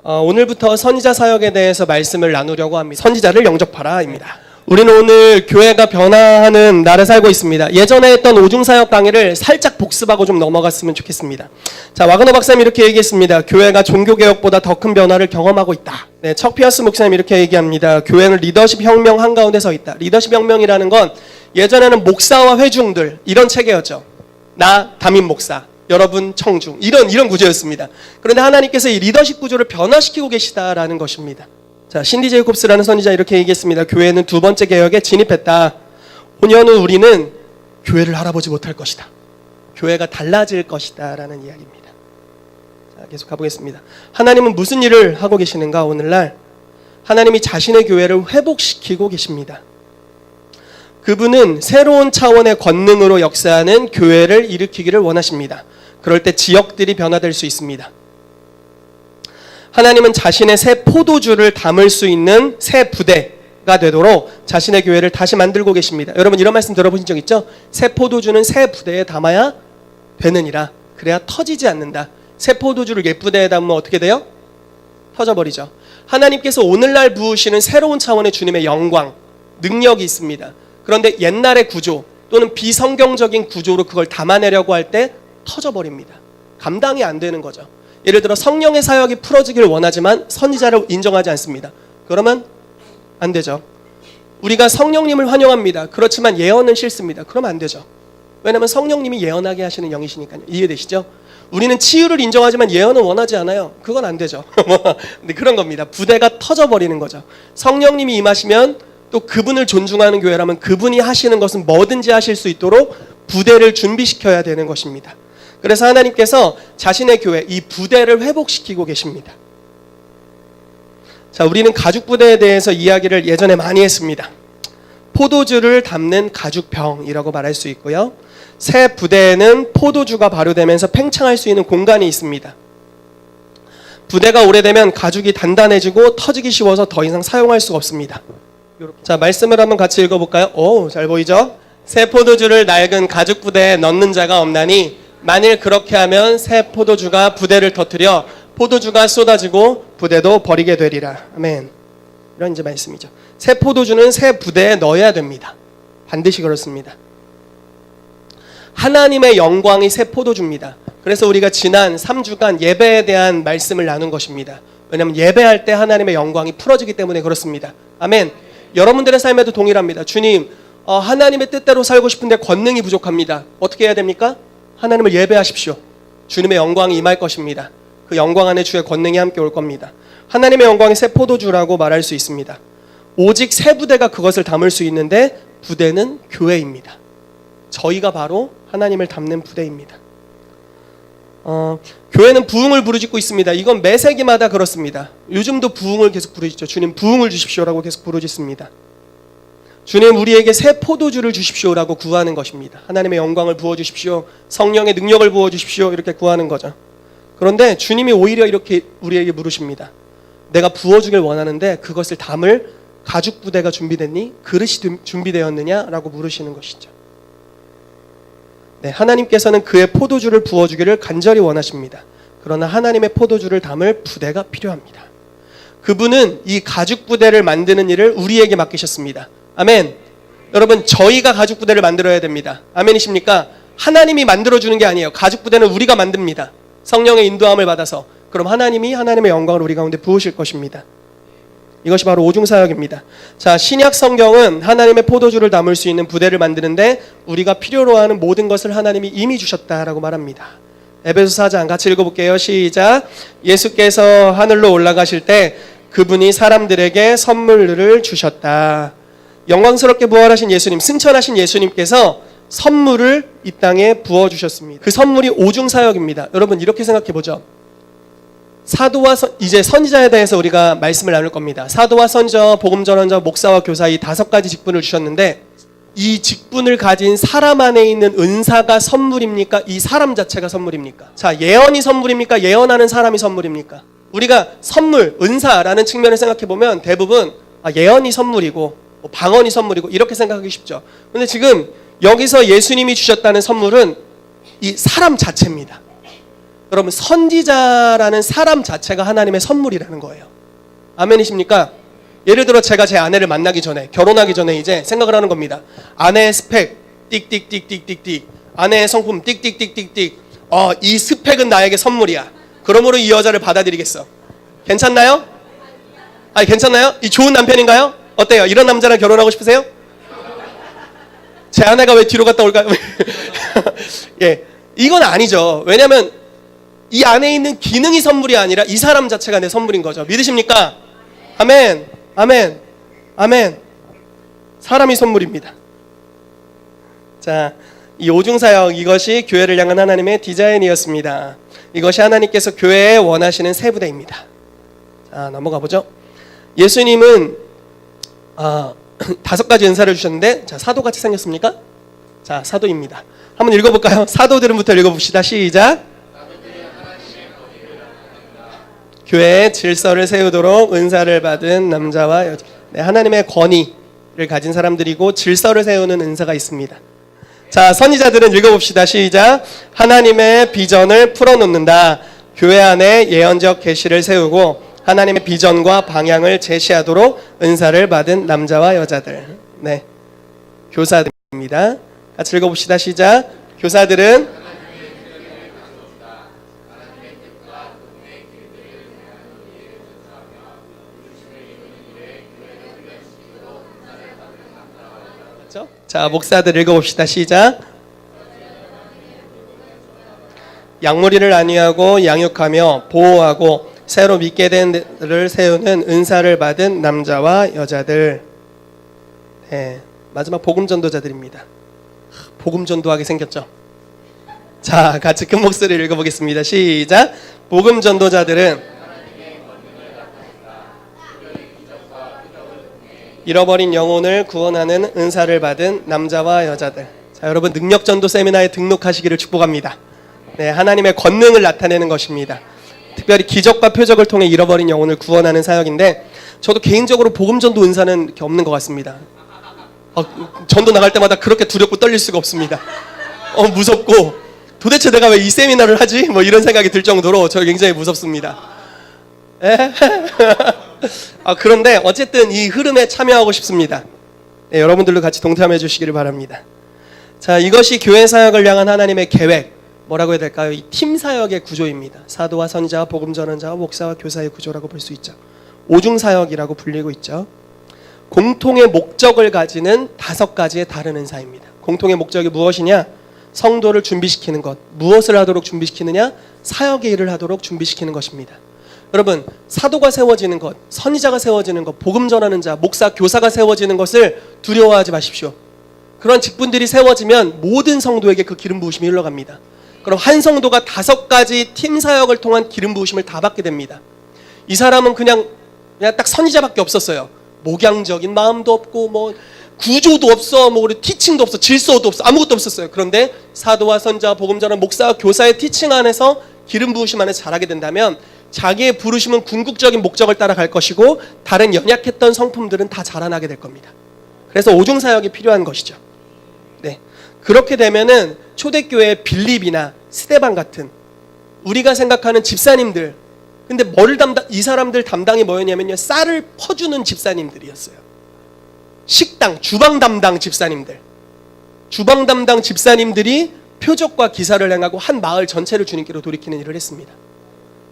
오늘부터 선지자 사역에 대해서 말씀을 나누려고 합니다. 선지자를 영접하라입니다. 우리는 오늘 교회가 변화하는 날에 살고 있습니다. 예전에 했던 오중사역 강의를 살짝 복습하고 좀 넘어갔으면 좋겠습니다. 자, 와그너 박사님이 이렇게 얘기했습니다. 교회가 종교개혁보다 더 큰 변화를 경험하고 있다. 네, 척 피어스 목사님이 이렇게 얘기합니다. 교회는 리더십 혁명 한가운데 서 있다. 리더십 혁명이라는 건 예전에는 목사와 회중들 이런 체계였죠. 나 담임 목사, 여러분 청중 이런 구조였습니다. 그런데 하나님께서 이 리더십 구조를 변화시키고 계시다라는 것입니다. 자, 신디 제이콥스라는 선지자 이렇게 얘기했습니다. 교회는 두 번째 개혁에 진입했다. 5년 후 우리는 교회를 알아보지 못할 것이다. 교회가 달라질 것이다 라는 이야기입니다. 자, 계속 가보겠습니다. 하나님은 무슨 일을 하고 계시는가? 오늘날 하나님이 자신의 교회를 회복시키고 계십니다. 그분은 새로운 차원의 권능으로 역사하는 교회를 일으키기를 원하십니다. 그럴 때 지역들이 변화될 수 있습니다. 하나님은 자신의 새 포도주를 담을 수 있는 새 부대가 되도록 자신의 교회를 다시 만들고 계십니다. 여러분 이런 말씀 들어보신 적 있죠? 새 포도주는 새 부대에 담아야 되느니라. 그래야 터지지 않는다. 새 포도주를 옛 부대에 담으면 어떻게 돼요? 터져버리죠. 하나님께서 오늘날 부으시는 새로운 차원의 주님의 영광, 능력이 있습니다. 그런데 옛날의 구조 또는 비성경적인 구조로 그걸 담아내려고 할 때 터져버립니다. 감당이 안 되는 거죠. 예를 들어 성령의 사역이 풀어지기를 원하지만 선지자를 인정하지 않습니다. 그러면 안 되죠. 우리가 성령님을 환영합니다. 그렇지만 예언은 싫습니다. 그러면 안 되죠. 왜냐하면 성령님이 예언하게 하시는 영이시니까요. 이해되시죠? 우리는 치유를 인정하지만 예언은 원하지 않아요. 그건 안 되죠. 근데 그런 겁니다. 부대가 터져버리는 거죠. 성령님이 임하시면 또 그분을 존중하는 교회라면 그분이 하시는 것은 뭐든지 하실 수 있도록 부대를 준비시켜야 되는 것입니다. 그래서 하나님께서 자신의 교회, 이 부대를 회복시키고 계십니다. 자, 우리는 가죽 부대에 대해서 이야기를 예전에 많이 했습니다. 포도주를 담는 가죽병이라고 말할 수 있고요. 새 부대에는 포도주가 발효되면서 팽창할 수 있는 공간이 있습니다. 부대가 오래되면 가죽이 단단해지고 터지기 쉬워서 더 이상 사용할 수가 없습니다. 자, 말씀을 한번 같이 읽어볼까요? 오, 잘 보이죠? 새 포도주를 낡은 가죽 부대에 넣는 자가 없나니 만일 그렇게 하면 새 포도주가 부대를 터뜨려 포도주가 쏟아지고 부대도 버리게 되리라. 아멘. 이런 이제 말씀이죠. 새 포도주는 새 부대에 넣어야 됩니다. 반드시 그렇습니다. 하나님의 영광이 새 포도주입니다. 그래서 우리가 지난 3주간 예배에 대한 말씀을 나눈 것입니다. 왜냐하면 예배할 때 하나님의 영광이 풀어지기 때문에 그렇습니다. 아멘. 여러분들의 삶에도 동일합니다. 주님, 하나님의 뜻대로 살고 싶은데 권능이 부족합니다. 어떻게 해야 됩니까? 하나님을 예배하십시오. 주님의 영광이 임할 것입니다. 그 영광 안에 주의 권능이 함께 올 겁니다. 하나님의 영광이 새 포도주라고 말할 수 있습니다. 오직 새 부대가 그것을 담을 수 있는데 부대는 교회입니다. 저희가 바로 하나님을 담는 부대입니다. 교회는 부흥을 부르짖고 있습니다. 이건 매 세기마다 그렇습니다. 요즘도 부흥을 계속 부르짖죠. 주님 부흥을 주십시오라고 계속 부르짖습니다. 주님 우리에게 새 포도주를 주십시오라고 구하는 것입니다. 하나님의 영광을 부어주십시오. 성령의 능력을 부어주십시오. 이렇게 구하는 거죠. 그런데 주님이 오히려 이렇게 우리에게 물으십니다. 내가 부어주길 원하는데 그것을 담을 가죽 부대가 준비됐니? 그릇이 준비되었느냐? 라고 물으시는 것이죠. 네, 하나님께서는 그의 포도주를 부어주기를 간절히 원하십니다. 그러나 하나님의 포도주를 담을 부대가 필요합니다. 그분은 이 가죽 부대를 만드는 일을 우리에게 맡기셨습니다. 아멘. 여러분 저희가 가죽 부대를 만들어야 됩니다. 아멘이십니까? 하나님이 만들어주는 게 아니에요. 가죽 부대는 우리가 만듭니다. 성령의 인도함을 받아서. 그럼 하나님이 하나님의 영광을 우리 가운데 부으실 것입니다. 이것이 바로 오중사역입니다. 자, 신약 성경은 하나님의 포도주를 담을 수 있는 부대를 만드는데 우리가 필요로 하는 모든 것을 하나님이 이미 주셨다라고 말합니다. 에베소 4장 같이 읽어볼게요. 시작. 예수께서 하늘로 올라가실 때 그분이 사람들에게 선물을 주셨다. 영광스럽게 부활하신 예수님, 승천하신 예수님께서 선물을 이 땅에 부어주셨습니다. 그 선물이 오중사역입니다. 여러분 이렇게 생각해보죠. 사도와 이제 선지자에 대해서 우리가 말씀을 나눌 겁니다. 사도와 선지자, 복음전환자, 목사와 교사 이 5가지 직분을 주셨는데 이 직분을 가진 사람 안에 있는 은사가 선물입니까? 이 사람 자체가 선물입니까? 자, 예언이 선물입니까? 예언하는 사람이 선물입니까? 우리가 선물, 은사라는 측면을 생각해보면 대부분 예언이 선물이고 방언이 선물이고 이렇게 생각하기 쉽죠. 그런데 지금 여기서 예수님이 주셨다는 선물은 이 사람 자체입니다. 여러분 선지자라는 사람 자체가 하나님의 선물이라는 거예요. 아멘이십니까? 예를 들어 제가 제 아내를 만나기 전에, 결혼하기 전에 이제 생각을 하는 겁니다. 아내의 스펙 띡띡띡띡띡띡, 아내의 성품 띡띡띡띡띡. 이 스펙은 나에게 선물이야. 그러므로 이 여자를 받아들이겠어. 괜찮나요? 아니 괜찮나요? 이 좋은 남편인가요? 어때요? 이런 남자랑 결혼하고 싶으세요? 제 아내가 왜 뒤로 갔다 올까요? 예, 이건 아니죠. 왜냐하면 이 안에 있는 기능이 선물이 아니라 이 사람 자체가 내 선물인 거죠. 믿으십니까? 아멘, 아멘, 아멘. 사람이 선물입니다. 자, 이 오중사역, 이것이 교회를 향한 하나님의 디자인이었습니다. 이것이 하나님께서 교회에 원하시는 세 부대입니다. 자, 넘어가 보죠. 예수님은 5가지 은사를 주셨는데, 자, 사도같이 생겼습니까? 자, 사도입니다. 한번 읽어볼까요? 사도들은부터 읽어봅시다. 시작. 교회의 질서를 세우도록 은사를 받은 남자와 여자. 네, 하나님의 권위를 가진 사람들이고 질서를 세우는 은사가 있습니다. 자, 선지자들은 읽어봅시다. 시작. 하나님의 비전을 풀어놓는다. 교회 안에 예언적 계시를 세우고 하나님의 비전과 방향을 제시하도록 은사를 받은 남자와 여자들. 네, 교사들입니다. 같이 읽어봅시다. 시작. 교사들은 자, 목사들 읽어봅시다. 시작. 양무리를 안위하고 양육하며 보호하고 새로 믿게 된 데를 세우는 은사를 받은 남자와 여자들. 네, 마지막 복음 전도자들입니다. 복음 전도하게 생겼죠. 자, 같이 큰 목소리를 읽어보겠습니다. 시작. 복음 전도자들은 잃어버린 영혼을 구원하는 은사를 받은 남자와 여자들. 자, 여러분 능력 전도 세미나에 등록하시기를 축복합니다. 네, 하나님의 권능을 나타내는 것입니다. 특별히 기적과 표적을 통해 잃어버린 영혼을 구원하는 사역인데, 저도 개인적으로 복음 전도 은사는 이렇게 없는 것 같습니다. 전도 나갈 때마다 그렇게 두렵고 떨릴 수가 없습니다. 무섭고 도대체 내가 왜 이 세미나를 하지? 뭐 이런 생각이 들 정도로 저 굉장히 무섭습니다. 그런데 어쨌든 이 흐름에 참여하고 싶습니다. 네, 여러분들도 같이 동참해 주시기를 바랍니다. 자, 이것이 교회 사역을 향한 하나님의 계획, 뭐라고 해야 될까요? 이 팀 사역의 구조입니다. 사도와 선지자와 복음 전원자와 목사와 교사의 구조라고 볼 수 있죠. 오중 사역이라고 불리고 있죠. 공통의 목적을 가지는 5가지의 다른 은사입니다. 공통의 목적이 무엇이냐? 성도를 준비시키는 것. 무엇을 하도록 준비시키느냐? 사역의 일을 하도록 준비시키는 것입니다. 여러분, 사도가 세워지는 것, 선지자가 세워지는 것, 복음 전하는 자, 목사, 교사가 세워지는 것을 두려워하지 마십시오. 그런 직분들이 세워지면 모든 성도에게 그 기름 부으심이 흘러갑니다. 그럼 한 성도가 5가지 팀 사역을 통한 기름 부으심을 다 받게 됩니다. 이 사람은 그냥 딱 선지자밖에 없었어요. 목양적인 마음도 없고 뭐 구조도 없어, 뭐 우리 티칭도 없어, 질서도 없어, 아무것도 없었어요. 그런데 사도와 선지자, 복음 전한 목사와 교사의 티칭 안에서 기름 부으심 안에서 자라게 된다면 자기의 부르심은 궁극적인 목적을 따라갈 것이고 다른 연약했던 성품들은 다 자라나게 될 겁니다. 그래서 오중 사역이 필요한 것이죠. 네, 그렇게 되면은 초대교회의 빌립이나 스데반 같은 우리가 생각하는 집사님들, 근데 이 사람들 담당이 뭐였냐면요, 쌀을 퍼주는 집사님들이었어요. 식당, 주방 담당 집사님들. 주방 담당 집사님들이 표적과 기사를 행하고 한 마을 전체를 주님께로 돌이키는 일을 했습니다.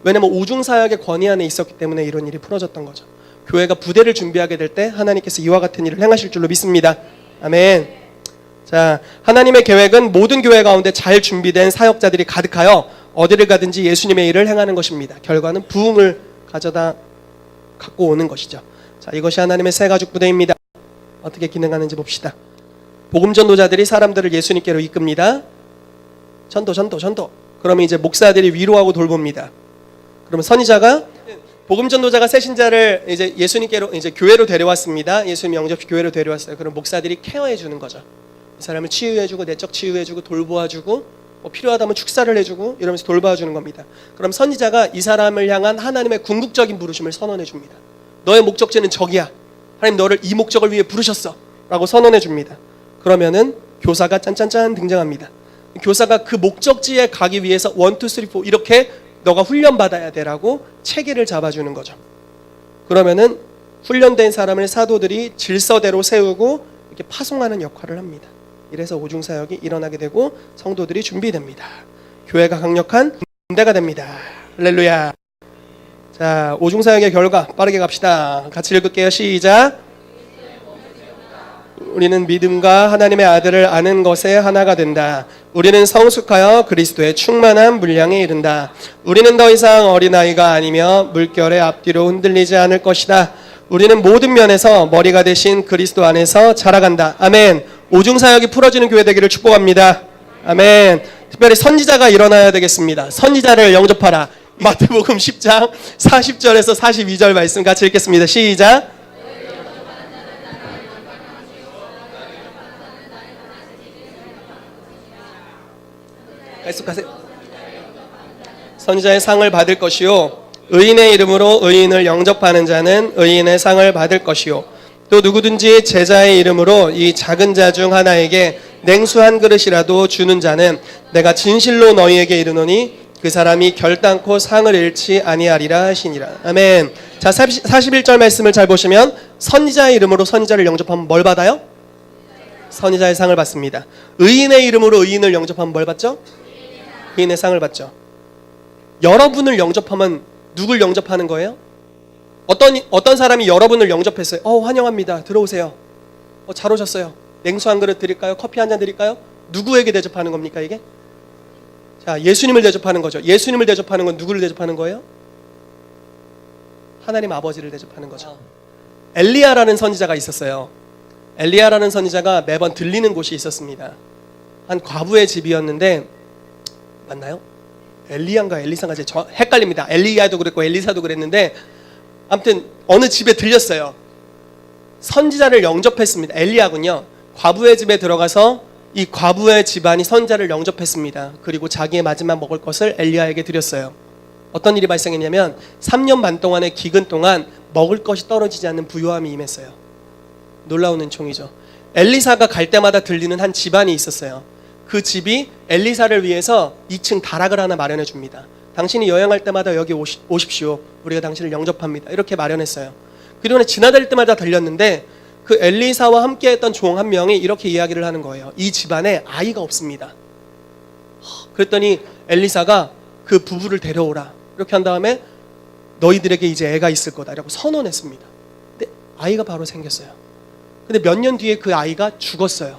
왜냐하면 오중사역의 권위 안에 있었기 때문에 이런 일이 풀어졌던 거죠. 교회가 부대를 준비하게 될 때 하나님께서 이와 같은 일을 행하실 줄로 믿습니다. 아멘. 자, 하나님의 계획은 모든 교회 가운데 잘 준비된 사역자들이 가득하여 어디를 가든지 예수님의 일을 행하는 것입니다. 결과는 부흥을 가져다 갖고 오는 것이죠. 자, 이것이 하나님의 세 가죽 부대입니다. 어떻게 기능하는지 봅시다. 복음 전도자들이 사람들을 예수님께로 이끕니다. 전도. 그러면 이제 목사들이 위로하고 돌봅니다. 그러면 선지자가, 복음 전도자가 새신자를 이제 예수님께로, 이제 교회로 데려왔습니다. 예수님 영접 교회로 데려왔어요. 그럼 목사들이 케어해 주는 거죠. 이 사람을 치유해주고, 내적 치유해주고, 돌보아주고, 뭐 필요하다면 축사를 해주고 이러면서 돌봐주는 겁니다. 그럼 선지자가 이 사람을 향한 하나님의 궁극적인 부르심을 선언해 줍니다. 너의 목적지는 저기야. 하나님 너를 이 목적을 위해 부르셨어 라고 선언해 줍니다. 그러면은 교사가 짠짠짠 등장합니다. 교사가 그 목적지에 가기 위해서 1, 2, 3, 4 이렇게 너가 훈련받아야 되라고 체계를 잡아주는 거죠. 그러면은 훈련된 사람을 사도들이 질서대로 세우고 이렇게 파송하는 역할을 합니다. 이래서 오중사역이 일어나게 되고 성도들이 준비됩니다. 교회가 강력한 군대가 됩니다. 할렐루야. 자, 오중사역의 결과 빠르게 갑시다. 같이 읽을게요. 시작. 우리는 믿음과 하나님의 아들을 아는 것에 하나가 된다. 우리는 성숙하여 그리스도의 충만한 분량에 이른다. 우리는 더 이상 어린아이가 아니며 물결의 앞뒤로 흔들리지 않을 것이다. 우리는 모든 면에서 머리가 되신 그리스도 안에서 자라간다. 아멘. 오중사역이 풀어지는 교회 되기를 축복합니다. 아멘. 특별히 선지자가 일어나야 되겠습니다. 선지자를 영접하라. 마태복음 10장 40절에서 42절 말씀 같이 읽겠습니다. 시작. 계속하세요. 선지자의 상을 받을 것이요 의인의 이름으로 의인을 영접하는 자는 의인의 상을 받을 것이요 또 누구든지 제자의 이름으로 이 작은 자 중 하나에게 냉수 한 그릇이라도 주는 자는 내가 진실로 너희에게 이르노니 그 사람이 결단코 상을 잃지 아니하리라 하시니라. 아멘. 자, 41절 말씀을 잘 보시면 선지자의 이름으로 선지자를 영접하면 뭘 받아요? 선지자의 상을 받습니다. 의인의 이름으로 의인을 영접하면 뭘 받죠? 의인의 상을 받죠. 여러분을 영접하면 누굴 영접하는 거예요? 어떤 사람이 여러분을 영접했어요. 환영합니다. 들어오세요. 잘 오셨어요. 냉수 한 그릇 드릴까요? 커피 한 잔 드릴까요? 누구에게 대접하는 겁니까 이게? 자, 예수님을 대접하는 거죠. 예수님을 대접하는 건 누구를 대접하는 거예요? 하나님 아버지를 대접하는 거죠. 엘리야라는 선지자가 있었어요. 엘리야라는 선지자가 매번 들리는 곳이 있었습니다. 한 과부의 집이었는데 맞나요? 엘리야인가 엘리사인가 제가 헷갈립니다. 엘리야도 그랬고 엘리사도 그랬는데 아무튼 어느 집에 들렸어요. 선지자를 영접했습니다. 엘리야군요. 과부의 집에 들어가서 이 과부의 집안이 선지자를 영접했습니다. 그리고 자기의 마지막 먹을 것을 엘리야에게 드렸어요. 어떤 일이 발생했냐면 3년 반 동안의 기근 동안 먹을 것이 떨어지지 않는 부요함이 임했어요. 놀라운 은총이죠. 엘리사가 갈 때마다 들리는 한 집안이 있었어요. 그 집이 엘리사를 위해서 2층 다락을 하나 마련해 줍니다. 당신이 여행할 때마다 여기 오십시오. 우리가 당신을 영접합니다. 이렇게 마련했어요. 그리고 지나다닐 때마다 들렸는데 그 엘리사와 함께했던 종 한 명이 이렇게 이야기를 하는 거예요. 이 집안에 아이가 없습니다. 그랬더니 엘리사가 그 부부를 데려오라. 이렇게 한 다음에 너희들에게 이제 애가 있을 거다라고 선언했습니다. 근데 아이가 바로 생겼어요. 근데 몇 년 뒤에 그 아이가 죽었어요.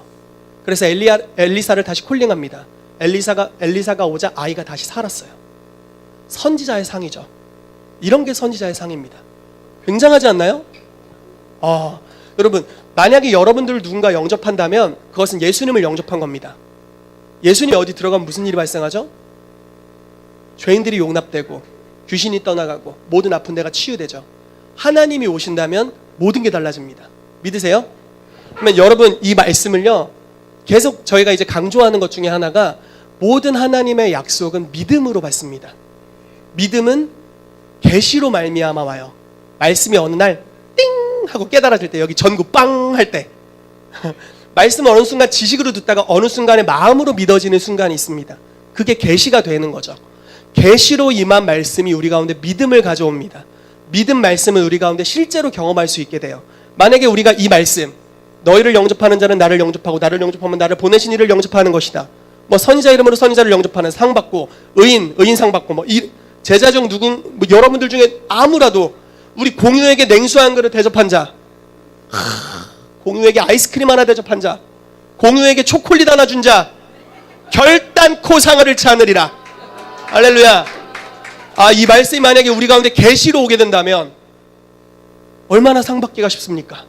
그래서 엘리사를 다시 콜링합니다. 엘리사가 오자 아이가 다시 살았어요. 선지자의 상이죠. 이런 게 선지자의 상입니다. 굉장하지 않나요? 여러분, 만약에 여러분들을 누군가 영접한다면 그것은 예수님을 영접한 겁니다. 예수님이 어디 들어가면 무슨 일이 발생하죠? 죄인들이 용납되고 귀신이 떠나가고 모든 아픈 데가 치유되죠. 하나님이 오신다면 모든 게 달라집니다. 믿으세요? 그러면 여러분 이 말씀을요 계속 저희가 이제 강조하는 것 중에 하나가 모든 하나님의 약속은 믿음으로 받습니다. 믿음은 계시로 말미암아 와요. 말씀이 어느 날 띵 하고 깨달아질 때, 여기 전구 빵 할 때 말씀을 어느 순간 지식으로 듣다가 어느 순간에 마음으로 믿어지는 순간이 있습니다. 그게 계시가 되는 거죠. 계시로 임한 말씀이 우리 가운데 믿음을 가져옵니다. 믿음 말씀을 우리 가운데 실제로 경험할 수 있게 돼요. 만약에 우리가 이 말씀, 너희를 영접하는 자는 나를 영접하고 나를 영접하면 나를 보내신 이를 영접하는 것이다. 선지자 이름으로 선지자를 영접하는 상 받고 의인 상 받고 제자 중 여러분들 중에 아무라도 우리 공유에게 냉수 한 그릇 대접한 자, 공유에게 아이스크림 하나 대접한 자, 공유에게 초콜릿 하나 준 자, 결단코 상을 잃지 않으리라. 할렐루야. 이 말씀이 만약에 우리 가운데 계시로 오게 된다면 얼마나 상 받기가 쉽습니까?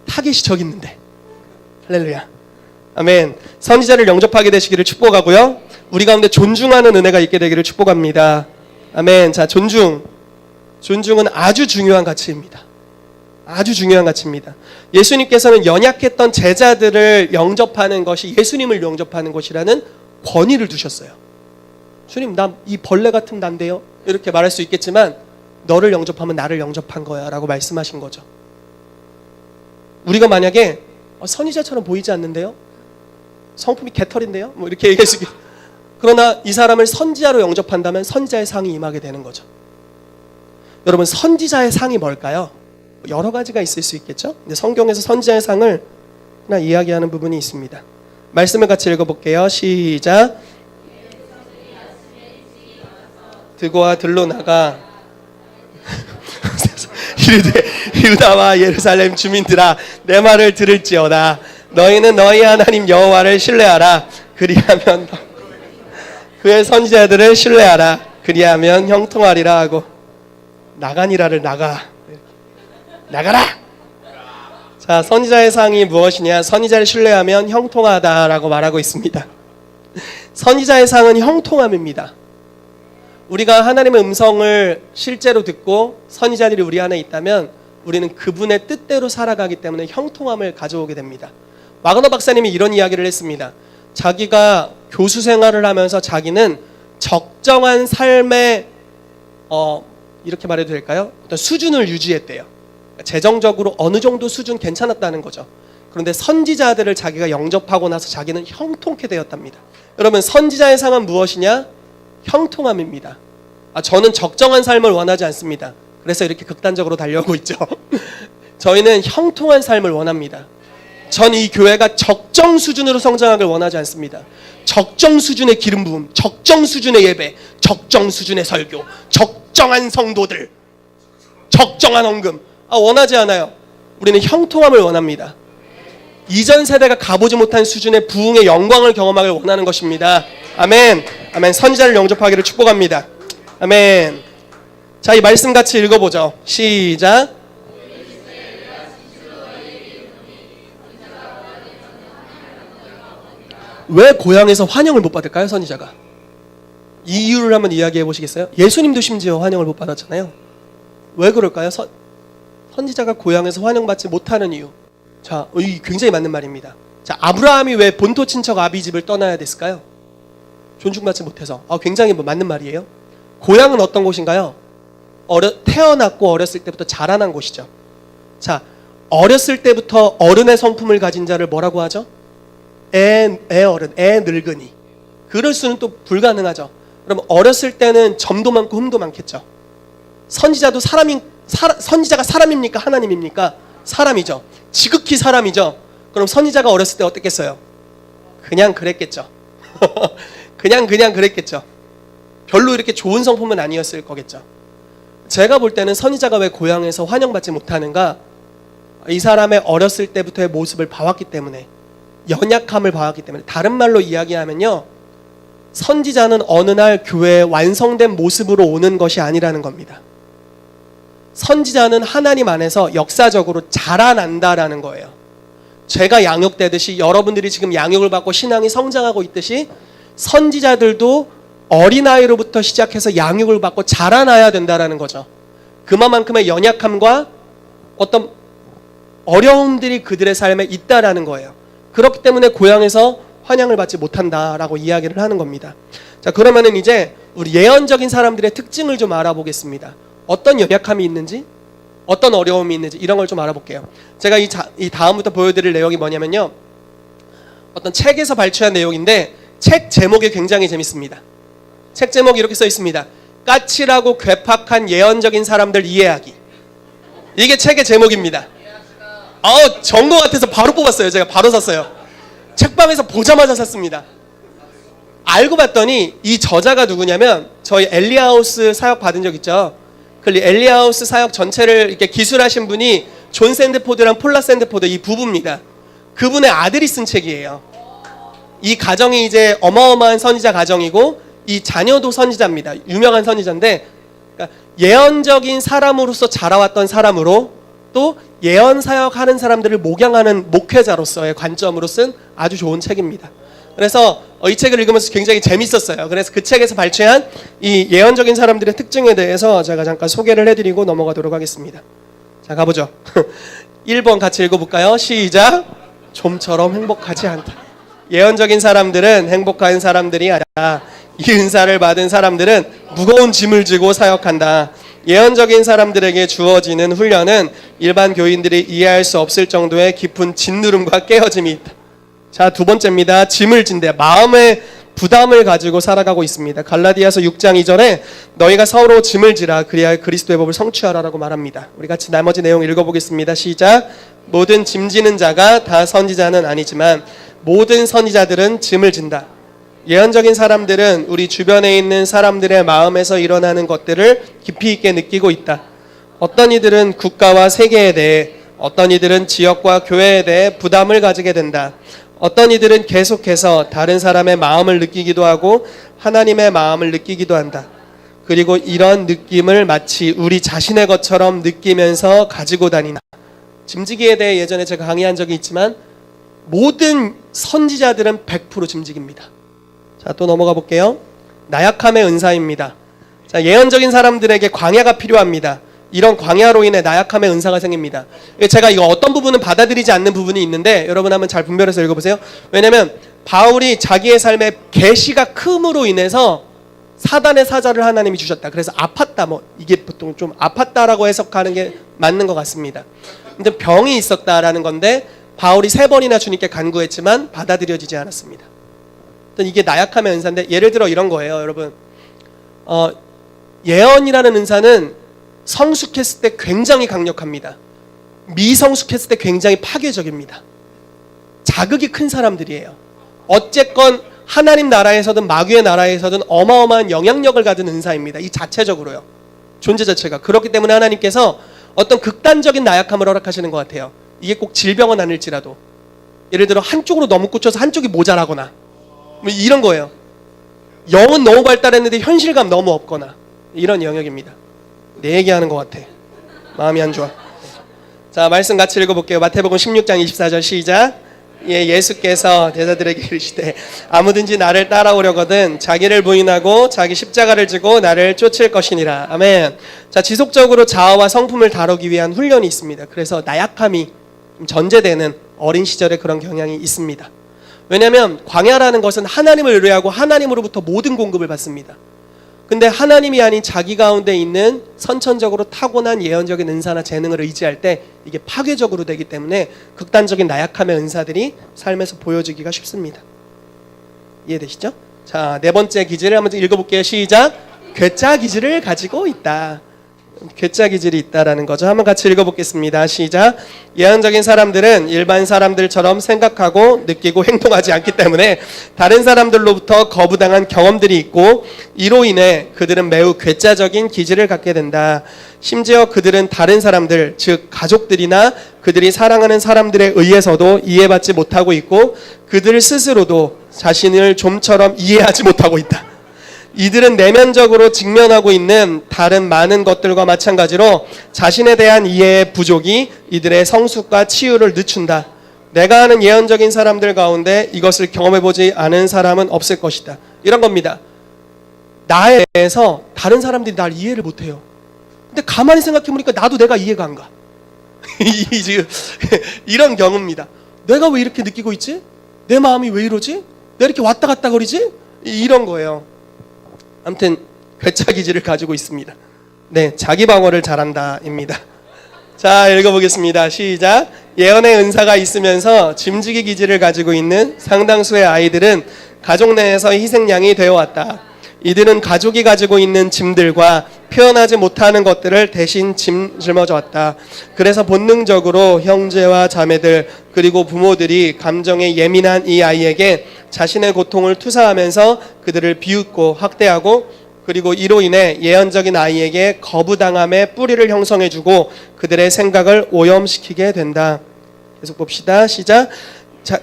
타겟이 저기 있는데. 할렐루야. 아멘. 선지자를 영접하게 되시기를 축복하고요. 우리 가운데 존중하는 은혜가 있게 되기를 축복합니다. 아멘. 자, 존중은 아주 중요한 가치입니다. 아주 중요한 가치입니다. 예수님께서는 연약했던 제자들을 영접하는 것이 예수님을 영접하는 것이라는 권위를 두셨어요. 주님, 나 이 벌레 같은 난데요. 이렇게 말할 수 있겠지만 너를 영접하면 나를 영접한 거야 라고 말씀하신 거죠. 우리가 만약에 선지자처럼 보이지 않는데요? 성품이 개털인데요? 이렇게 얘기할 수 있겠 그러나 이 사람을 선지자로 영접한다면 선지자의 상이 임하게 되는 거죠. 여러분, 선지자의 상이 뭘까요? 여러 가지가 있을 수 있겠죠. 근데 성경에서 선지자의 상을 하나 이야기하는 부분이 있습니다. 말씀을 같이 읽어볼게요. 시작. 드고와 들로 나가 이르되 유다와 예루살렘 주민들아, 내 말을 들을지어다. 너희는 너희 하나님 여호와를 신뢰하라. 그리하면 그의 선지자들을 신뢰하라. 그리하면 형통하리라 하고, 나가니라를 나가라. 자, 선지자의 상이 무엇이냐? 선지자를 신뢰하면 형통하다라고 말하고 있습니다. 선지자의 상은 형통함입니다. 우리가 하나님의 음성을 실제로 듣고 선지자들이 우리 안에 있다면 우리는 그분의 뜻대로 살아가기 때문에 형통함을 가져오게 됩니다. 와그너 박사님이 이런 이야기를 했습니다. 자기가 교수 생활을 하면서 자기는 적정한 삶의 이렇게 말해도 될까요? 어떤 수준을 유지했대요. 재정적으로 어느 정도 수준 괜찮았다는 거죠. 그런데 선지자들을 자기가 영접하고 나서 자기는 형통케 되었답니다. 여러분, 선지자의 상은 무엇이냐? 형통함입니다. 저는 적정한 삶을 원하지 않습니다. 그래서 이렇게 극단적으로 달려오고 있죠. 저희는 형통한 삶을 원합니다. 전 이 교회가 적정 수준으로 성장하길 원하지 않습니다. 적정 수준의 기름 부음, 적정 수준의 예배, 적정 수준의 설교, 적정한 성도들, 적정한 헌금, 원하지 않아요. 우리는 형통함을 원합니다. 이전 세대가 가보지 못한 수준의 부흥의 영광을 경험하길 원하는 것입니다. 아멘. 아멘. 선지자를 영접하기를 축복합니다. 아멘. 자, 이 말씀 같이 읽어보죠. 시작. 왜 고향에서 환영을 못 받을까요, 선지자가? 이 이유를 한번 이야기해 보시겠어요? 예수님도 심지어 환영을 못 받았잖아요. 왜 그럴까요? 선지자가 고향에서 환영받지 못하는 이유. 자, 이 굉장히 맞는 말입니다. 자, 아브라함이 왜 본토 친척 아비집을 떠나야 됐을까요? 존중받지 못해서. 굉장히 맞는 말이에요. 고향은 어떤 곳인가요? 태어났고 어렸을 때부터 자라난 곳이죠. 자, 어렸을 때부터 어른의 성품을 가진 자를 뭐라고 하죠? 애어른, 늙은이. 그럴 수는 또 불가능하죠. 그럼 어렸을 때는 점도 많고 흠도 많겠죠. 선지자도 선지자가 사람입니까? 하나님입니까? 사람이죠. 지극히 사람이죠. 그럼 선지자가 어렸을 때 어땠겠어요? 그냥 그랬겠죠. 그냥 그랬겠죠. 별로 이렇게 좋은 성품은 아니었을 거겠죠. 제가 볼 때는 선지자가 왜 고향에서 환영받지 못하는가? 이 사람의 어렸을 때부터의 모습을 봐왔기 때문에, 연약함을 봐왔기 때문에. 다른 말로 이야기하면요, 선지자는 어느 날 교회의 완성된 모습으로 오는 것이 아니라는 겁니다. 선지자는 하나님 안에서 역사적으로 자라난다라는 거예요. 제가 양육되듯이 여러분들이 지금 양육을 받고 신앙이 성장하고 있듯이 선지자들도 어린아이로부터 시작해서 양육을 받고 자라나야 된다라는 거죠. 그만큼의 연약함과 어떤 어려움들이 그들의 삶에 있다라는 거예요. 그렇기 때문에 고향에서 환영을 받지 못한다라고 이야기를 하는 겁니다. 자, 그러면은 이제 우리 예언적인 사람들의 특징을 좀 알아보겠습니다. 어떤 연약함이 있는지, 어떤 어려움이 있는지, 이런 걸 좀 알아볼게요. 제가 이 다음부터 보여드릴 내용이 뭐냐면요, 어떤 책에서 발췌한 내용인데 책 제목이 굉장히 재밌습니다. 책 제목이 이렇게 써 있습니다. 까칠하고 괴팍한 예언적인 사람들 이해하기. 이게 책의 제목입니다. 정거 같아서 바로 뽑았어요. 제가 바로 샀어요. 책방에서 보자마자 샀습니다. 알고 봤더니 이 저자가 누구냐면 저희 엘리하우스 사역 받은 적 있죠. 그 엘리하우스 사역 전체를 이렇게 기술하신 분이 존 샌드포드랑 폴라 샌드포드, 이 부부입니다. 그분의 아들이 쓴 책이에요. 이 가정이 이제 어마어마한 선지자 가정이고 이 자녀도 선지자입니다. 유명한 선지자인데, 그러니까 예언적인 사람으로서 자라왔던 사람으로 또 예언 사역하는 사람들을 목양하는 목회자로서의 관점으로 쓴 아주 좋은 책입니다. 그래서 이 책을 읽으면서 굉장히 재밌었어요. 그래서 그 책에서 발췌한 이 예언적인 사람들의 특징에 대해서 제가 잠깐 소개를 해드리고 넘어가도록 하겠습니다. 자, 가보죠. 1번 같이 읽어볼까요? 시작. 좀처럼 행복하지 않다. 예언적인 사람들은 행복한 사람들이 아니라 이 은사를 받은 사람들은 무거운 짐을 지고 사역한다. 예언적인 사람들에게 주어지는 훈련은 일반 교인들이 이해할 수 없을 정도의 깊은 짓누름과 깨어짐이 있다. 자, 두 번째입니다. 짐을 진대. 마음의 부담을 가지고 살아가고 있습니다. 갈라디아서 6장 2절에 너희가 서로 짐을 지라 그리하여 그리스도의 법을 성취하라라고 말합니다. 우리 같이 나머지 내용 읽어보겠습니다. 시작. 모든 짐지는 자가 다 선지자는 아니지만 모든 선지자들은 짐을 진다. 예언적인 사람들은 우리 주변에 있는 사람들의 마음에서 일어나는 것들을 깊이 있게 느끼고 있다. 어떤 이들은 국가와 세계에 대해, 어떤 이들은 지역과 교회에 대해 부담을 가지게 된다. 어떤 이들은 계속해서 다른 사람의 마음을 느끼기도 하고 하나님의 마음을 느끼기도 한다. 그리고 이런 느낌을 마치 우리 자신의 것처럼 느끼면서 가지고 다닌다. 짐지기에 대해 예전에 제가 강의한 적이 있지만 모든 선지자들은 100% 짐지기입니다. 자, 또 넘어가 볼게요. 나약함의 은사입니다. 자, 예언적인 사람들에게 광야가 필요합니다. 이런 광야로 인해 나약함의 은사가 생깁니다. 제가 이거 어떤 부분은 받아들이지 않는 부분이 있는데 여러분 한번 잘 분별해서 읽어보세요. 왜냐면 바울이 자기의 삶의 계시가 큼으로 인해서 사단의 사자를 하나님이 주셨다. 그래서 아팠다. 뭐 이게 보통 좀 아팠다라고 해석하는 게 맞는 것 같습니다. 근데 병이 있었다라는 건데 바울이 3번이나 주님께 간구했지만 받아들여지지 않았습니다. 이게 나약함의 은사인데 예를 들어 이런 거예요, 여러분. 예언이라는 은사는 성숙했을 때 굉장히 강력합니다. 미성숙했을 때 굉장히 파괴적입니다. 자극이 큰 사람들이에요. 어쨌건 하나님 나라에서든 마귀의 나라에서든 어마어마한 영향력을 가진 은사입니다. 이 자체적으로요. 존재 자체가. 그렇기 때문에 하나님께서 어떤 극단적인 나약함을 허락하시는 것 같아요. 이게 꼭 질병은 아닐지라도. 예를 들어 한쪽으로 너무 꽂혀서 한쪽이 모자라거나 뭐 이런 거예요. 영은 너무 발달했는데 현실감 너무 없거나 이런 영역입니다. 내 얘기하는 것 같아. 마음이 안 좋아. 자, 말씀 같이 읽어볼게요. 마태복음 16장 24절 시작. 예수께서 대사들에게 이르시되 아무든지 나를 따라오려거든 자기를 부인하고 자기 십자가를 지고 나를 쫓을 것이니라. 아멘. 자, 지속적으로 자아와 성품을 다루기 위한 훈련이 있습니다. 그래서 나약함이 전제되는 어린 시절에 그런 경향이 있습니다. 왜냐하면 광야라는 것은 하나님을 의뢰하고 하나님으로부터 모든 공급을 받습니다. 근데 하나님이 아닌 자기 가운데 있는 선천적으로 타고난 예언적인 은사나 재능을 의지할 때 이게 파괴적으로 되기 때문에 극단적인 나약함의 은사들이 삶에서 보여지기가 쉽습니다. 이해되시죠? 자, 4번째 기질을 한번 읽어볼게요. 시작. 괴짜 기질을 가지고 있다. 괴짜 기질이 있다라는 거죠. 한번 같이 읽어보겠습니다. 시작. 예언적인 사람들은 일반 사람들처럼 생각하고 느끼고 행동하지 않기 때문에 다른 사람들로부터 거부당한 경험들이 있고 이로 인해 그들은 매우 괴짜적인 기질을 갖게 된다. 심지어 그들은 다른 사람들, 즉 가족들이나 그들이 사랑하는 사람들에 의해서도 이해받지 못하고 있고 그들 스스로도 자신을 좀처럼 이해하지 못하고 있다. 이들은 내면적으로 직면하고 있는 다른 많은 것들과 마찬가지로 자신에 대한 이해의 부족이 이들의 성숙과 치유를 늦춘다. 내가 아는 예언적인 사람들 가운데 이것을 경험해보지 않은 사람은 없을 것이다. 이런 겁니다. 나에 대해서 다른 사람들이 날 이해를 못해요. 근데 가만히 생각해보니까 나도 내가 이해가 안 가. 이런 경우입니다. 내가 왜 이렇게 느끼고 있지? 내 마음이 왜 이러지? 내가 이렇게 왔다 갔다 거리지? 이런 거예요. 아무튼 괴짜 기질을 가지고 있습니다. 네, 자기 방어를 잘한다입니다. 자, 읽어보겠습니다. 시작. 예언의 은사가 있으면서 짐지기 기질을 가지고 있는 상당수의 아이들은 가족 내에서 희생양이 되어왔다. 이들은 가족이 가지고 있는 짐들과 표현하지 못하는 것들을 대신 짊어져 왔다. 그래서 본능적으로 형제와 자매들 그리고 부모들이 감정에 예민한 이 아이에게 자신의 고통을 투사하면서 그들을 비웃고 학대하고 그리고 이로 인해 예언적인 아이에게 거부당함의 뿌리를 형성해주고 그들의 생각을 오염시키게 된다. 계속 봅시다. 시작.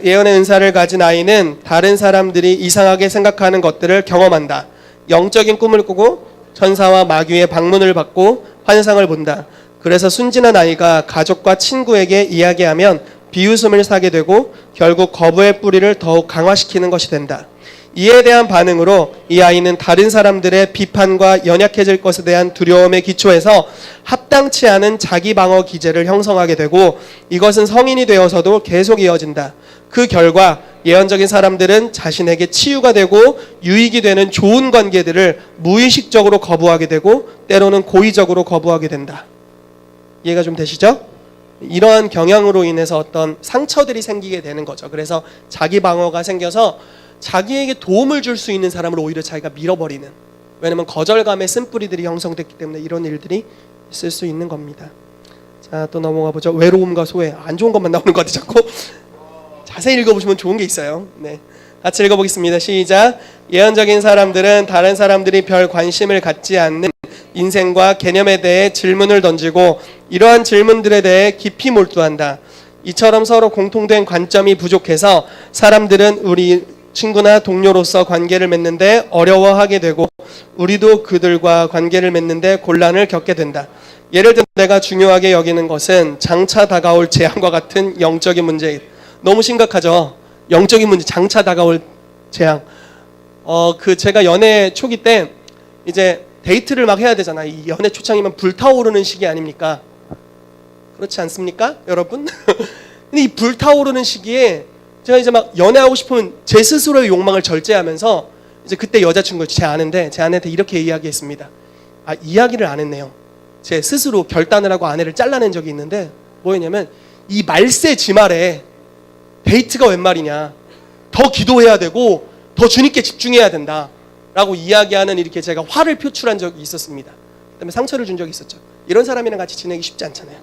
예언의 은사를 가진 아이는 다른 사람들이 이상하게 생각하는 것들을 경험한다. 영적인 꿈을 꾸고 천사와 마귀의 방문을 받고 환상을 본다. 그래서 순진한 아이가 가족과 친구에게 이야기하면 비웃음을 사게 되고 결국 거부의 뿌리를 더욱 강화시키는 것이 된다. 이에 대한 반응으로 이 아이는 다른 사람들의 비판과 연약해질 것에 대한 두려움에 기초해서 합당치 않은 자기 방어 기제를 형성하게 되고 이것은 성인이 되어서도 계속 이어진다. 그 결과 예언적인 사람들은 자신에게 치유가 되고 유익이 되는 좋은 관계들을 무의식적으로 거부하게 되고 때로는 고의적으로 거부하게 된다. 이해가 좀 되시죠? 이러한 경향으로 인해서 어떤 상처들이 생기게 되는 거죠. 그래서 자기 방어가 생겨서 자기에게 도움을 줄 수 있는 사람을 오히려 자기가 밀어버리는, 왜냐면 거절감의 쓴뿌리들이 형성됐기 때문에 이런 일들이 있을 수 있는 겁니다. 자, 또 넘어가 보죠. 외로움과 소외. 안 좋은 것만 나오는 것 같아 자꾸. 자세히 읽어보시면 좋은 게 있어요. 네, 같이 읽어보겠습니다. 시작. 예언적인 사람들은 다른 사람들이 별 관심을 갖지 않는 인생과 개념에 대해 질문을 던지고 이러한 질문들에 대해 깊이 몰두한다. 이처럼 서로 공통된 관점이 부족해서 사람들은 우리 친구나 동료로서 관계를 맺는데 어려워하게 되고 우리도 그들과 관계를 맺는데 곤란을 겪게 된다. 예를 들어 내가 중요하게 여기는 것은 장차 다가올 재앙과 같은 영적인 문제. 너무 심각하죠. 영적인 문제, 장차 다가올 재앙. 제가 연애 초기 때 이제 데이트를 막 해야 되잖아. 이 연애 초창이면 불타오르는 시기 아닙니까? 그렇지 않습니까, 여러분? 근데 이 불타오르는 시기에 제가 이제 막 연애하고 싶으면 제 스스로의 욕망을 절제하면서 이제 그때 여자친구 제 아내한테 이렇게 이야기했습니다. 이야기를 안 했네요. 제 스스로 결단을 하고 아내를 잘라낸 적이 있는데 뭐였냐면, 이 말세 지말에 데이트가 웬 말이냐, 더 기도해야 되고 더 주님께 집중해야 된다 라고 이야기하는, 이렇게 제가 화를 표출한 적이 있었습니다. 그다음에 상처를 준 적이 있었죠. 이런 사람이랑 같이 지내기 쉽지 않잖아요.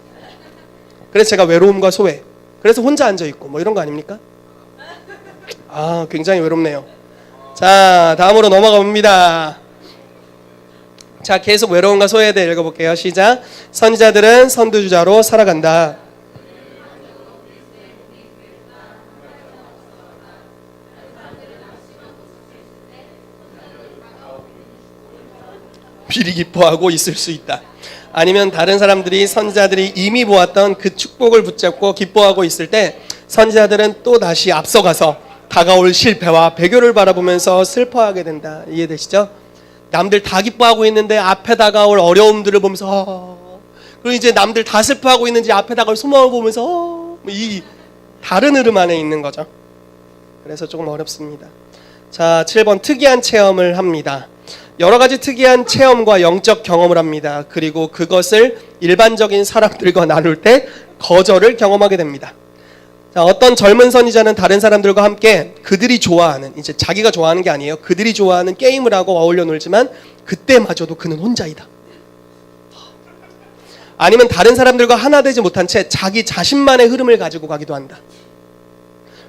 그래서 제가 외로움과 소외, 그래서 혼자 앉아있고 뭐 이런 거 아닙니까? 굉장히 외롭네요. 자, 다음으로 넘어가 봅니다. 자, 계속 외로움과 소외에 대해 읽어볼게요. 시작. 선지자들은 선두주자로 살아간다. 미리 기뻐하고 있을 수 있다. 아니면 다른 사람들이 선지자들이 이미 보았던 그 축복을 붙잡고 기뻐하고 있을 때 선지자들은 또 다시 앞서가서 다가올 실패와 배교를 바라보면서 슬퍼하게 된다. 이해되시죠? 남들 다 기뻐하고 있는데 앞에 다가올 어려움들을 보면서 그리고 이제 남들 다 슬퍼하고 있는지 앞에 다가올 소망을 보면서 이 다른 흐름 안에 있는 거죠. 그래서 조금 어렵습니다. 자, 7번 특이한 체험을 합니다. 여러 가지 특이한 체험과 영적 경험을 합니다. 그리고 그것을 일반적인 사람들과 나눌 때 거절을 경험하게 됩니다. 자, 어떤 젊은 선지자는 다른 사람들과 함께 그들이 좋아하는, 이제 자기가 좋아하는 게 아니에요, 그들이 좋아하는 게임을 하고 어울려 놀지만 그때마저도 그는 혼자이다. 아니면 다른 사람들과 하나 되지 못한 채 자기 자신만의 흐름을 가지고 가기도 한다.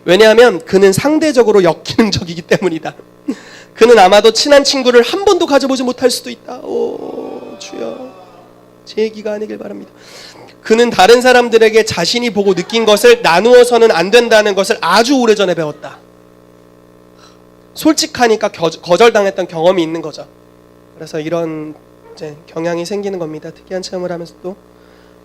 왜냐하면 그는 상대적으로 역기능적이기 때문이다. 그는 아마도 친한 친구를 한 번도 가져보지 못할 수도 있다. 오, 주여, 제 얘기가 아니길 바랍니다. 그는 다른 사람들에게 자신이 보고 느낀 것을 나누어서는 안 된다는 것을 아주 오래전에 배웠다. 솔직하니까 거절당했던 경험이 있는 거죠. 그래서 이런 이제 경향이 생기는 겁니다. 특이한 체험을 하면서 또.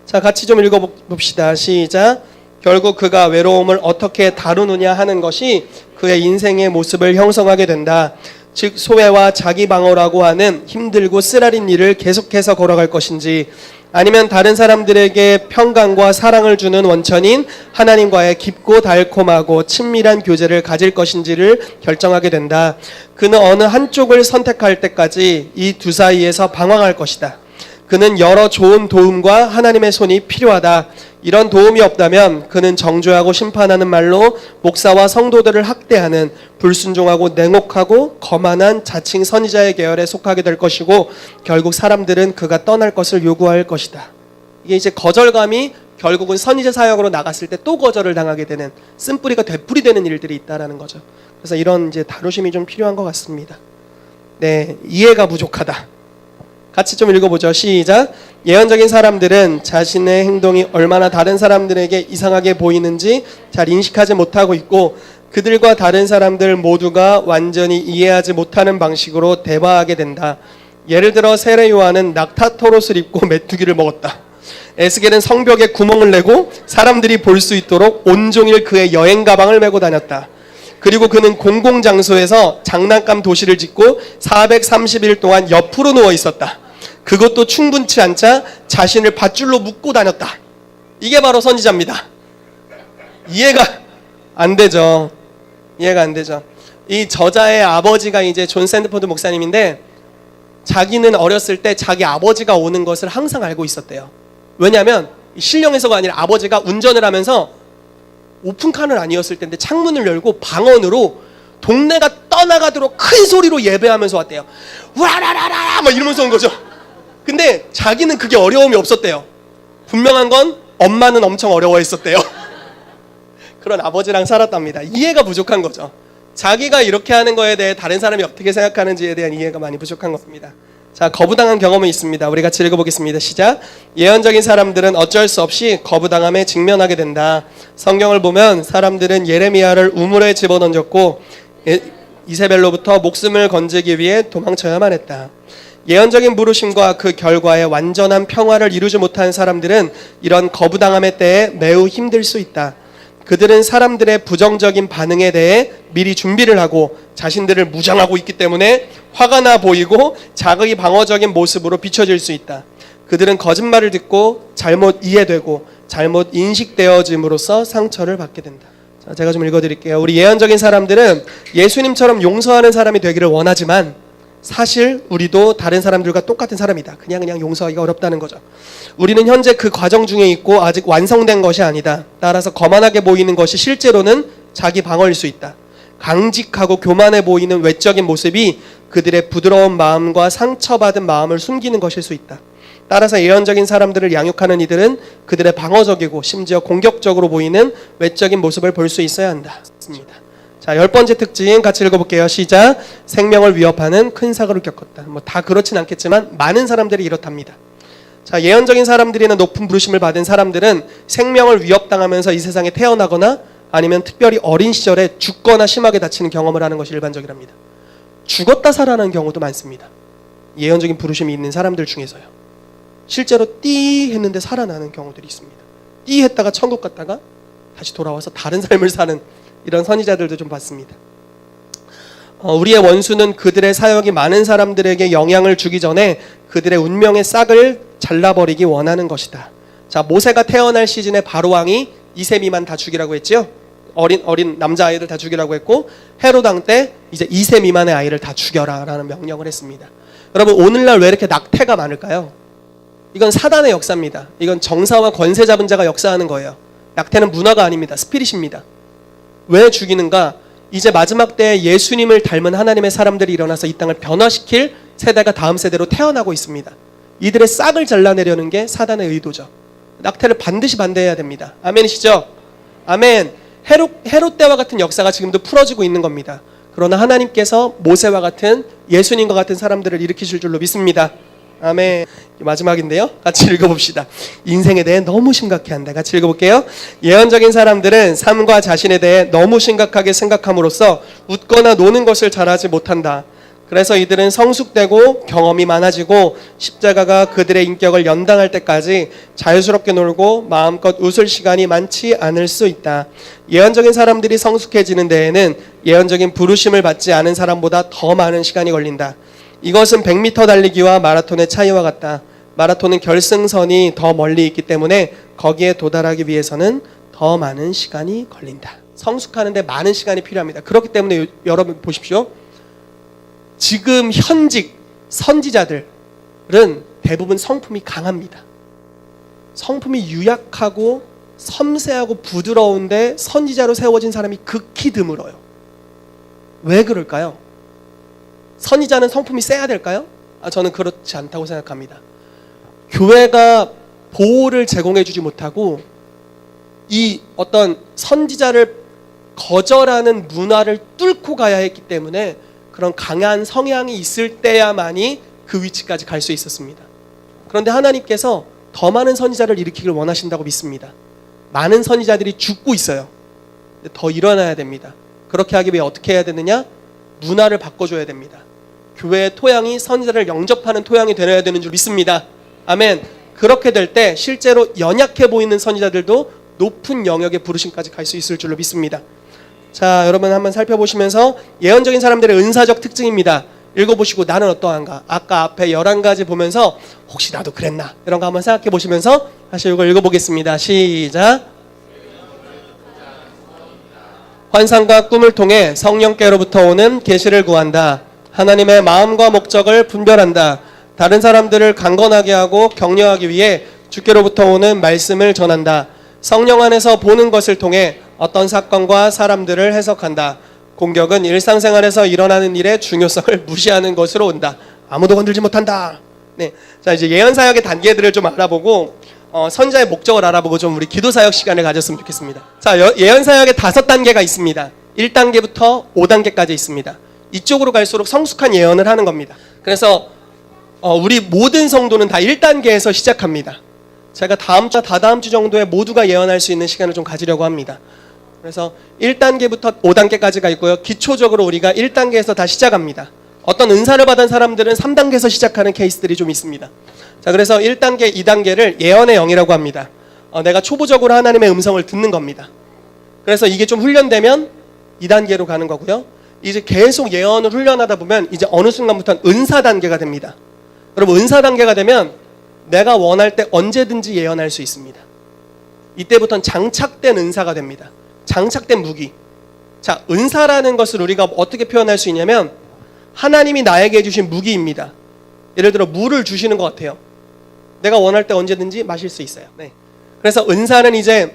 자, 같이 좀 읽어봅시다. 시작. 결국 그가 외로움을 어떻게 다루느냐 하는 것이 그의 인생의 모습을 형성하게 된다. 즉 소외와 자기 방어라고 하는 힘들고 쓰라린 일을 계속해서 걸어갈 것인지, 아니면 다른 사람들에게 평강과 사랑을 주는 원천인 하나님과의 깊고 달콤하고 친밀한 교제를 가질 것인지를 결정하게 된다. 그는 어느 한쪽을 선택할 때까지 이 두 사이에서 방황할 것이다. 그는 여러 좋은 도움과 하나님의 손이 필요하다. 이런 도움이 없다면 그는 정죄하고 심판하는 말로 목사와 성도들을 학대하는 불순종하고 냉혹하고 거만한 자칭 선지자의 계열에 속하게 될 것이고, 결국 사람들은 그가 떠날 것을 요구할 것이다. 이게 이제 거절감이 결국은 선지자 사역으로 나갔을 때 또 거절을 당하게 되는, 쓴뿌리가 되뿌리 되는 일들이 있다라는 거죠. 그래서 이런 이제 다루심이 좀 필요한 것 같습니다. 네, 이해가 부족하다. 같이 좀 읽어보죠. 시작. 예언적인 사람들은 자신의 행동이 얼마나 다른 사람들에게 이상하게 보이는지 잘 인식하지 못하고 있고, 그들과 다른 사람들 모두가 완전히 이해하지 못하는 방식으로 대화하게 된다. 예를 들어 세례 요한은 낙타토롯을 입고 메뚜기를 먹었다. 에스겔은 성벽에 구멍을 내고 사람들이 볼 수 있도록 온종일 그의 여행 가방을 메고 다녔다. 그리고 그는 공공장소에서 장난감 도시를 짓고 430일 동안 옆으로 누워 있었다. 그것도 충분치 않자 자신을 밧줄로 묶고 다녔다. 이게 바로 선지자입니다. 이해가 안 되죠. 이해가 안 되죠. 이 저자의 아버지가 이제 존 샌드포드 목사님인데, 자기는 어렸을 때 자기 아버지가 오는 것을 항상 알고 있었대요. 왜냐하면 신령에서가 아니라 아버지가 운전을 하면서 오픈카는 아니었을 텐데 창문을 열고 방언으로 동네가 떠나가도록 큰 소리로 예배하면서 왔대요. 와라라라 막 이러면서 온 거죠. 근데 자기는 그게 어려움이 없었대요. 분명한 건 엄마는 엄청 어려워했었대요. 그런 아버지랑 살았답니다. 이해가 부족한 거죠. 자기가 이렇게 하는 거에 대해 다른 사람이 어떻게 생각하는지에 대한 이해가 많이 부족한 겁니다. 자, 거부당한 경험은 있습니다. 우리 같이 읽어보겠습니다. 시작. 예언적인 사람들은 어쩔 수 없이 거부당함에 직면하게 된다. 성경을 보면 사람들은 예레미야를 우물에 집어던졌고 이세벨로부터 목숨을 건지기 위해 도망쳐야만 했다. 예언적인 부르심과 그 결과에 완전한 평화를 이루지 못한 사람들은 이런 거부당함의 때에 매우 힘들 수 있다. 그들은 사람들의 부정적인 반응에 대해 미리 준비를 하고 자신들을 무장하고 있기 때문에 화가 나 보이고 자기 방어적인 모습으로 비춰질 수 있다. 그들은 거짓말을 듣고 잘못 이해되고 잘못 인식되어짐으로써 상처를 받게 된다. 자, 제가 좀 읽어드릴게요. 우리 예언적인 사람들은 예수님처럼 용서하는 사람이 되기를 원하지만 사실 우리도 다른 사람들과 똑같은 사람이다. 그냥 용서하기가 어렵다는 거죠. 우리는 현재 그 과정 중에 있고 아직 완성된 것이 아니다. 따라서 거만하게 보이는 것이 실제로는 자기 방어일 수 있다. 강직하고 교만해 보이는 외적인 모습이 그들의 부드러운 마음과 상처받은 마음을 숨기는 것일 수 있다. 따라서 예언적인 사람들을 양육하는 이들은 그들의 방어적이고 심지어 공격적으로 보이는 외적인 모습을 볼 수 있어야 한다. 자, 10번째 특징 같이 읽어볼게요. 시작. 생명을 위협하는 큰 사고를 겪었다. 뭐 다 그렇진 않겠지만 많은 사람들이 이렇답니다. 자, 예언적인 사람들이나 높은 부르심을 받은 사람들은 생명을 위협당하면서 이 세상에 태어나거나 아니면 특별히 어린 시절에 죽거나 심하게 다치는 경험을 하는 것이 일반적이랍니다. 죽었다 살아나는 경우도 많습니다. 예언적인 부르심이 있는 사람들 중에서요. 실제로 띠 했는데 살아나는 경우들이 있습니다. 띠 했다가 천국 갔다가 다시 돌아와서 다른 삶을 사는 이런 선지자들도 좀 봤습니다. 우리의 원수는 그들의 사역이 많은 사람들에게 영향을 주기 전에 그들의 운명의 싹을 잘라버리기 원하는 것이다. 자, 모세가 태어날 시즌에 바로왕이 2세 미만 다 죽이라고 했죠. 어린 남자아이들 다 죽이라고 했고 헤롯 왕 때 이제 2세 미만의 아이를 다 죽여라 라는 명령을 했습니다. 여러분, 오늘날 왜 이렇게 낙태가 많을까요? 이건 사단의 역사입니다. 이건 정사와 권세 잡은 자가 역사하는 거예요. 낙태는 문화가 아닙니다. 스피릿입니다. 왜 죽이는가? 이제 마지막 때에 예수님을 닮은 하나님의 사람들이 일어나서 이 땅을 변화시킬 세대가 다음 세대로 태어나고 있습니다. 이들의 싹을 잘라내려는 게 사단의 의도죠. 낙태를 반드시 반대해야 됩니다. 아멘이시죠? 아멘. 헤롯 때와 같은 역사가 지금도 풀어지고 있는 겁니다. 그러나 하나님께서 모세와 같은 예수님과 같은 사람들을 일으키실 줄로 믿습니다. 아멘. 마지막인데요. 같이 읽어봅시다. 인생에 대해 너무 심각해한다. 같이 읽어볼게요. 예언적인 사람들은 삶과 자신에 대해 너무 심각하게 생각함으로써 웃거나 노는 것을 잘하지 못한다. 그래서 이들은 성숙되고 경험이 많아지고 십자가가 그들의 인격을 연단할 때까지 자유스럽게 놀고 마음껏 웃을 시간이 많지 않을 수 있다. 예언적인 사람들이 성숙해지는 데에는 예언적인 부르심을 받지 않은 사람보다 더 많은 시간이 걸린다. 이것은 100m 달리기와 마라톤의 차이와 같다. 마라톤은 결승선이 더 멀리 있기 때문에 거기에 도달하기 위해서는 더 많은 시간이 걸린다. 성숙하는데 많은 시간이 필요합니다. 그렇기 때문에 여러분 보십시오. 지금 현직 선지자들은 대부분 성품이 강합니다. 성품이 유약하고 섬세하고 부드러운데 선지자로 세워진 사람이 극히 드물어요. 왜 그럴까요? 선지자는 성품이 세야 될까요? 저는 그렇지 않다고 생각합니다. 교회가 보호를 제공해주지 못하고 이 어떤 선지자를 거절하는 문화를 뚫고 가야 했기 때문에 그런 강한 성향이 있을 때야만이 그 위치까지 갈 수 있었습니다. 그런데 하나님께서 더 많은 선지자를 일으키길 원하신다고 믿습니다. 많은 선지자들이 죽고 있어요. 더 일어나야 됩니다. 그렇게 하기 위해 어떻게 해야 되느냐? 문화를 바꿔줘야 됩니다. 교회의 토양이 선지자를 영접하는 토양이 되어야 되는 줄 믿습니다. 아멘. 그렇게 될 때 실제로 연약해 보이는 선지자들도 높은 영역의 부르심까지 갈 수 있을 줄로 믿습니다. 자, 여러분 한번 살펴보시면서 예언적인 사람들의 은사적 특징입니다. 읽어보시고 나는 어떠한가? 아까 앞에 11가지 보면서 혹시 나도 그랬나? 이런 거 한번 생각해 보시면서 다시 이걸 읽어보겠습니다. 시작. 환상과 꿈을 통해 성령께로부터 오는 계시를 구한다. 하나님의 마음과 목적을 분별한다. 다른 사람들을 강건하게 하고 격려하기 위해 주께로부터 오는 말씀을 전한다. 성령 안에서 보는 것을 통해 어떤 사건과 사람들을 해석한다. 공격은 일상생활에서 일어나는 일의 중요성을 무시하는 것으로 온다. 아무도 건들지 못한다. 네, 자 이제 예언 사역의 단계들을 좀 알아보고 선지자의 목적을 알아보고 좀 우리 기도 사역 시간을 가졌으면 좋겠습니다. 자, 예언 사역의 5단계가 있습니다. 1단계부터 5단계까지 있습니다. 이쪽으로 갈수록 성숙한 예언을 하는 겁니다. 그래서 우리 모든 성도는 다 1단계에서 시작합니다. 제가 다음 주, 다다음 주 정도에 모두가 예언할 수 있는 시간을 좀 가지려고 합니다. 그래서 1단계부터 5단계까지가 있고요. 기초적으로 우리가 1단계에서 다 시작합니다. 어떤 은사를 받은 사람들은 3단계에서 시작하는 케이스들이 좀 있습니다. 자, 그래서 1단계, 2단계를 예언의 영이라고 합니다. 내가 초보적으로 하나님의 음성을 듣는 겁니다. 그래서 이게 좀 훈련되면 2단계로 가는 거고요. 이제 계속 예언을 훈련하다 보면 이제 어느 순간부터는 은사 단계가 됩니다. 여러분, 은사 단계가 되면 내가 원할 때 언제든지 예언할 수 있습니다. 이때부터는 장착된 은사가 됩니다. 장착된 무기. 자, 은사라는 것을 우리가 어떻게 표현할 수 있냐면 하나님이 나에게 주신 무기입니다. 예를 들어 물을 주시는 것 같아요. 내가 원할 때 언제든지 마실 수 있어요. 네. 그래서 은사는 이제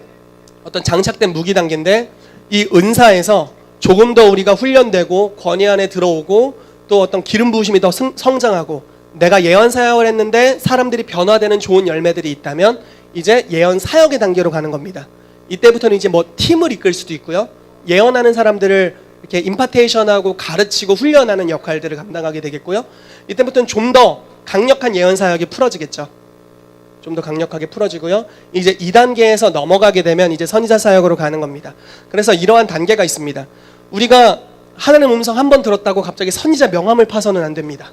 어떤 장착된 무기 단계인데 이 은사에서 조금 더 우리가 훈련되고 권위 안에 들어오고 또 어떤 기름 부으심이 더 성장하고 내가 예언 사역을 했는데 사람들이 변화되는 좋은 열매들이 있다면 이제 예언 사역의 단계로 가는 겁니다. 이때부터는 이제 뭐 팀을 이끌 수도 있고요. 예언하는 사람들을 이렇게 임파테이션하고 가르치고 훈련하는 역할들을 감당하게 되겠고요. 이때부터는 좀 더 강력한 예언 사역이 풀어지겠죠. 좀 더 강력하게 풀어지고요. 이제 2단계에서 넘어가게 되면 이제 선지자 사역으로 가는 겁니다. 그래서 이러한 단계가 있습니다. 우리가 하나님 음성 한 번 들었다고 갑자기 선지자 명함을 파서는 안 됩니다.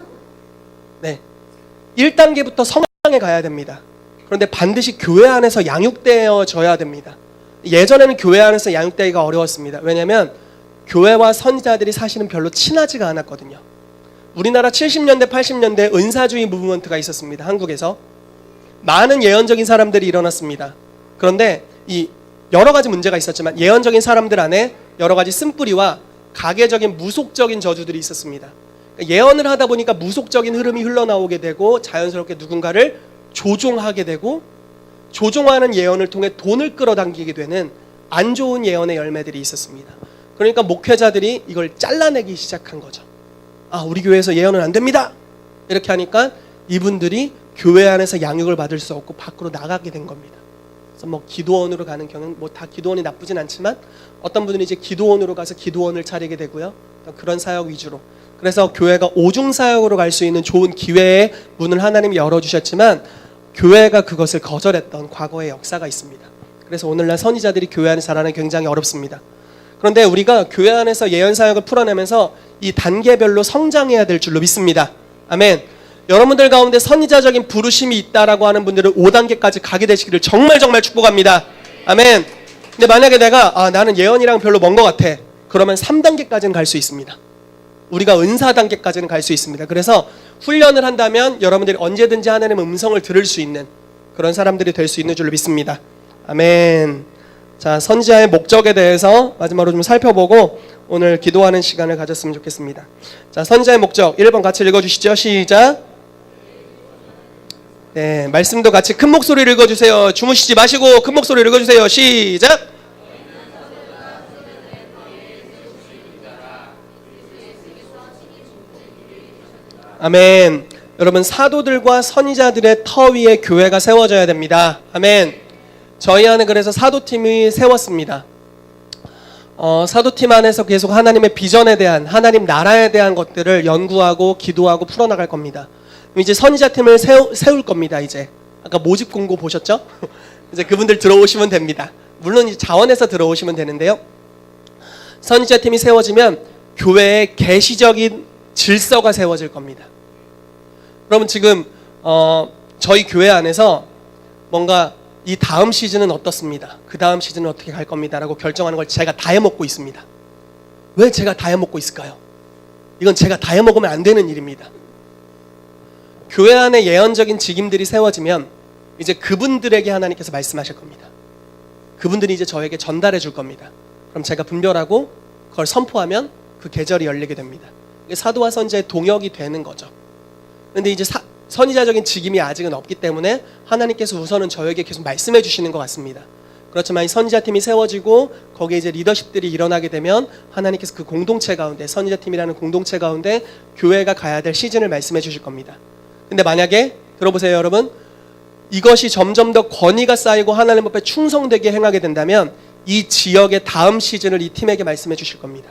네, 1단계부터 성장해 가야 됩니다. 그런데 반드시 교회 안에서 양육되어져야 됩니다. 예전에는 교회 안에서 양육되기가 어려웠습니다. 왜냐하면 교회와 선지자들이 사실은 별로 친하지가 않았거든요. 우리나라 70년대, 80년대 은사주의 무브먼트가 있었습니다. 한국에서 많은 예언적인 사람들이 일어났습니다. 그런데 이 여러 가지 문제가 있었지만 예언적인 사람들 안에 여러 가지 쓴뿌리와 가계적인 무속적인 저주들이 있었습니다. 예언을 하다 보니까 무속적인 흐름이 흘러나오게 되고 자연스럽게 누군가를 조종하게 되고 조종하는 예언을 통해 돈을 끌어당기게 되는 안 좋은 예언의 열매들이 있었습니다. 그러니까 목회자들이 이걸 잘라내기 시작한 거죠. 아, 우리 교회에서 예언은 안 됩니다. 이렇게 하니까 이분들이 교회 안에서 양육을 받을 수 없고 밖으로 나가게 된 겁니다. 그래서 뭐 기도원으로 가는 경우는 뭐 다 기도원이 나쁘진 않지만 어떤 분들은 이제 기도원으로 가서 기도원을 차리게 되고요. 그런 사역 위주로. 그래서 교회가 오중 사역으로 갈 수 있는 좋은 기회의 문을 하나님이 열어주셨지만 교회가 그것을 거절했던 과거의 역사가 있습니다. 그래서 오늘날 선지자들이 교회 안에 자라는 게 굉장히 어렵습니다. 그런데 우리가 교회 안에서 예언 사역을 풀어내면서 이 단계별로 성장해야 될 줄로 믿습니다. 아멘. 여러분들 가운데 선지자적인 부르심이 있다라고 하는 분들은 5단계까지 가게 되시기를 정말 축복합니다. 아멘. 근데 만약에 내가 나는 예언이랑 별로 먼 것 같아. 그러면 3단계까지는 갈 수 있습니다. 우리가 은사 단계까지는 갈 수 있습니다. 그래서 훈련을 한다면 여러분들이 언제든지 하나님의 음성을 들을 수 있는 그런 사람들이 될 수 있는 줄로 믿습니다. 아멘. 자, 선지자의 목적에 대해서 마지막으로 좀 살펴보고 오늘 기도하는 시간을 가졌으면 좋겠습니다. 자, 선지자의 목적 1번 같이 읽어주시죠. 시작. 네, 말씀도 같이 큰 목소리로 읽어주세요. 주무시지 마시고 큰 목소리로 읽어주세요. 시작. 아멘. 여러분, 사도들과 선지자들의 터 위에 교회가 세워져야 됩니다. 아멘. 저희 안에 그래서 사도팀이 세웠습니다. 사도팀 안에서 계속 하나님의 비전에 대한, 하나님 나라에 대한 것들을 연구하고 기도하고 풀어나갈 겁니다. 이제 선지자팀을 세울 겁니다. 이제 아까 모집 공고 보셨죠? 이제 그분들 들어오시면 됩니다. 물론 이제 자원해서 들어오시면 되는데요. 선지자팀이 세워지면 교회의 계시적인 질서가 세워질 겁니다. 여러분, 지금 저희 교회 안에서 뭔가 이 다음 시즌은 어떻습니다. 그 다음 시즌은 어떻게 갈 겁니다. 라고 결정하는 걸 제가 다 해먹고 있습니다. 왜 제가 다 해먹고 있을까요? 이건 제가 다 해먹으면 안 되는 일입니다. 교회 안에 예언적인 직임들이 세워지면 이제 그분들에게 하나님께서 말씀하실 겁니다. 그분들이 이제 저에게 전달해 줄 겁니다. 그럼 제가 분별하고 그걸 선포하면 그 계절이 열리게 됩니다. 이게 사도와 선지자의 동역이 되는 거죠. 그런데 이제 선지자적인 직임이 아직은 없기 때문에 하나님께서 우선은 저에게 계속 말씀해 주시는 것 같습니다. 그렇지만 이 선지자팀이 세워지고 거기에 이제 리더십들이 일어나게 되면 하나님께서 그 공동체 가운데, 선지자팀이라는 공동체 가운데 교회가 가야 될 시즌을 말씀해 주실 겁니다. 근데 만약에 들어보세요 여러분, 이것이 점점 더 권위가 쌓이고 하나님 앞에 충성되게 행하게 된다면 이 지역의 다음 시즌을 이 팀에게 말씀해 주실 겁니다.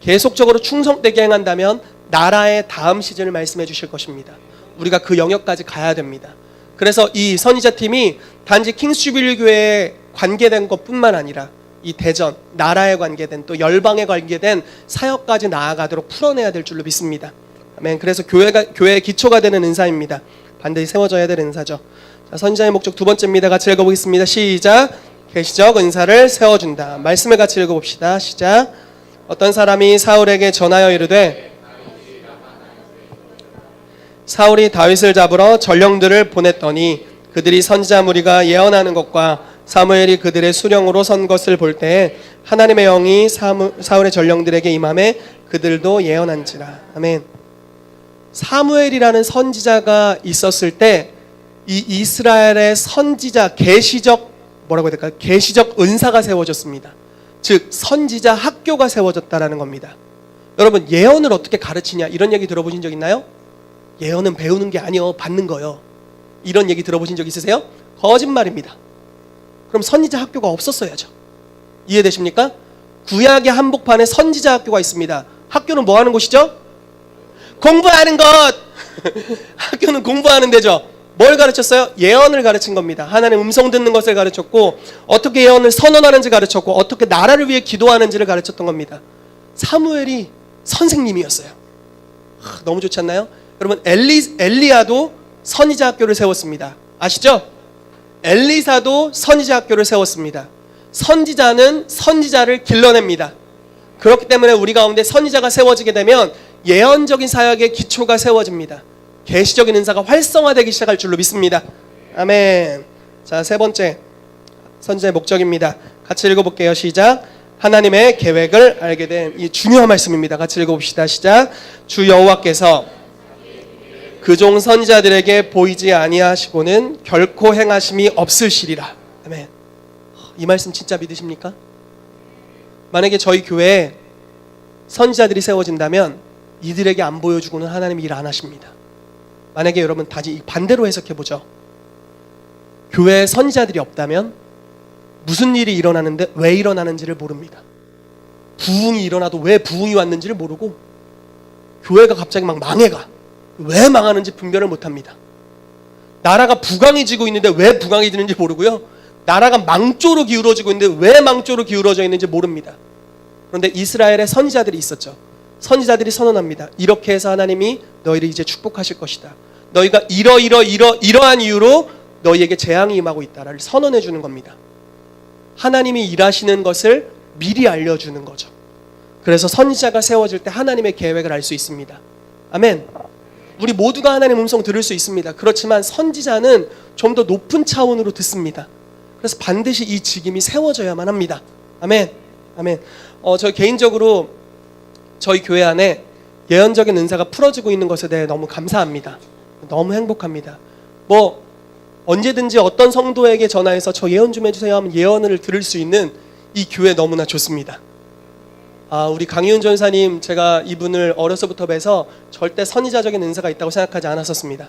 계속적으로 충성되게 행한다면 나라의 다음 시즌을 말씀해 주실 것입니다. 우리가 그 영역까지 가야 됩니다. 그래서 이 선지자팀이 단지 킹스주빌리 교회에 관계된 것뿐만 아니라 이 대전, 나라에 관계된 또 열방에 관계된 사역까지 나아가도록 풀어내야 될 줄로 믿습니다. 아멘. 그래서 교회의 기초가 되는 은사입니다. 반드시 세워져야 될 은사죠. 자, 선지자의 목적 두 번째입니다. 같이 읽어보겠습니다. 시작. 계시적 은사를 세워준다. 말씀을 같이 읽어봅시다. 시작. 어떤 사람이 사울에게 전하여 이르되 사울이 다윗을 잡으러 전령들을 보냈더니 그들이 선지자 무리가 예언하는 것과 사무엘이 그들의 수령으로 선 것을 볼 때 하나님의 영이 사울의 전령들에게 임함에 그들도 예언한지라. 아멘. 사무엘이라는 선지자가 있었을 때 이 이스라엘의 선지자 계시적 뭐라고 해야 될까요? 계시적 은사가 세워졌습니다. 즉 선지자 학교가 세워졌다라는 겁니다. 여러분 예언을 어떻게 가르치냐 이런 얘기 들어보신 적 있나요? 예언은 배우는 게 아니요 받는 거요. 이런 얘기 들어보신 적 있으세요? 거짓말입니다. 그럼 선지자 학교가 없었어야죠. 이해되십니까? 구약의 한복판에 선지자 학교가 있습니다. 학교는 뭐 하는 곳이죠? 공부하는 것. 학교는 공부하는 데죠. 뭘 가르쳤어요? 예언을 가르친 겁니다. 하나님 음성 듣는 것을 가르쳤고 어떻게 예언을 선언하는지 가르쳤고 어떻게 나라를 위해 기도하는지를 가르쳤던 겁니다. 사무엘이 선생님이었어요. 너무 좋지 않나요? 여러분 엘리야도 선지자 학교를 세웠습니다. 아시죠? 엘리사도 선지자 학교를 세웠습니다. 선지자는 선지자를 길러냅니다. 그렇기 때문에 우리 가운데 선지자가 세워지게 되면 예언적인 사역의 기초가 세워집니다. 계시적인 은사가 활성화되기 시작할 줄로 믿습니다. 아멘. 자, 세 번째 선지자의 목적입니다. 같이 읽어볼게요. 시작. 하나님의 계획을 알게 된 이 중요한 말씀입니다. 같이 읽어봅시다. 시작. 주 여호와께서 그종 선지자들에게 보이지 아니하시고는 결코 행하심이 없으시리라. 아멘. 이 말씀 진짜 믿으십니까? 만약에 저희 교회에 선지자들이 세워진다면 이들에게 안 보여주고는 하나님이 일 안 하십니다. 만약에 여러분 다시 반대로 해석해보죠. 교회에 선지자들이 없다면 무슨 일이 일어나는데 왜 일어나는지를 모릅니다. 부흥이 일어나도 왜 부흥이 왔는지를 모르고 교회가 갑자기 막 망해가. 왜 망하는지 분별을 못합니다. 나라가 부강해지고 있는데 왜 부강해지는지 모르고요. 나라가 망조로 기울어지고 있는데 왜 망조로 기울어져 있는지 모릅니다. 그런데 이스라엘에 선지자들이 있었죠. 선지자들이 선언합니다. 이렇게 해서 하나님이 너희를 이제 축복하실 것이다. 너희가 이러한 이유로 너희에게 재앙이 임하고 있다를 선언해 주는 겁니다. 하나님이 일하시는 것을 미리 알려주는 거죠. 그래서 선지자가 세워질 때 하나님의 계획을 알 수 있습니다. 아멘. 우리 모두가 하나님의 음성 들을 수 있습니다. 그렇지만 선지자는 좀 더 높은 차원으로 듣습니다. 그래서 반드시 이 직임이 세워져야만 합니다. 아멘. 아멘. 저 개인적으로 저희 교회 안에 예언적인 은사가 풀어지고 있는 것에 대해 너무 감사합니다. 너무 행복합니다. 뭐 언제든지 어떤 성도에게 전화해서 저 예언 좀 해주세요 하면 예언을 들을 수 있는 이 교회 너무나 좋습니다. 우리 강희훈 전사님, 제가 이분을 어려서부터 뵈서 절대 선지자적인 은사가 있다고 생각하지 않았었습니다.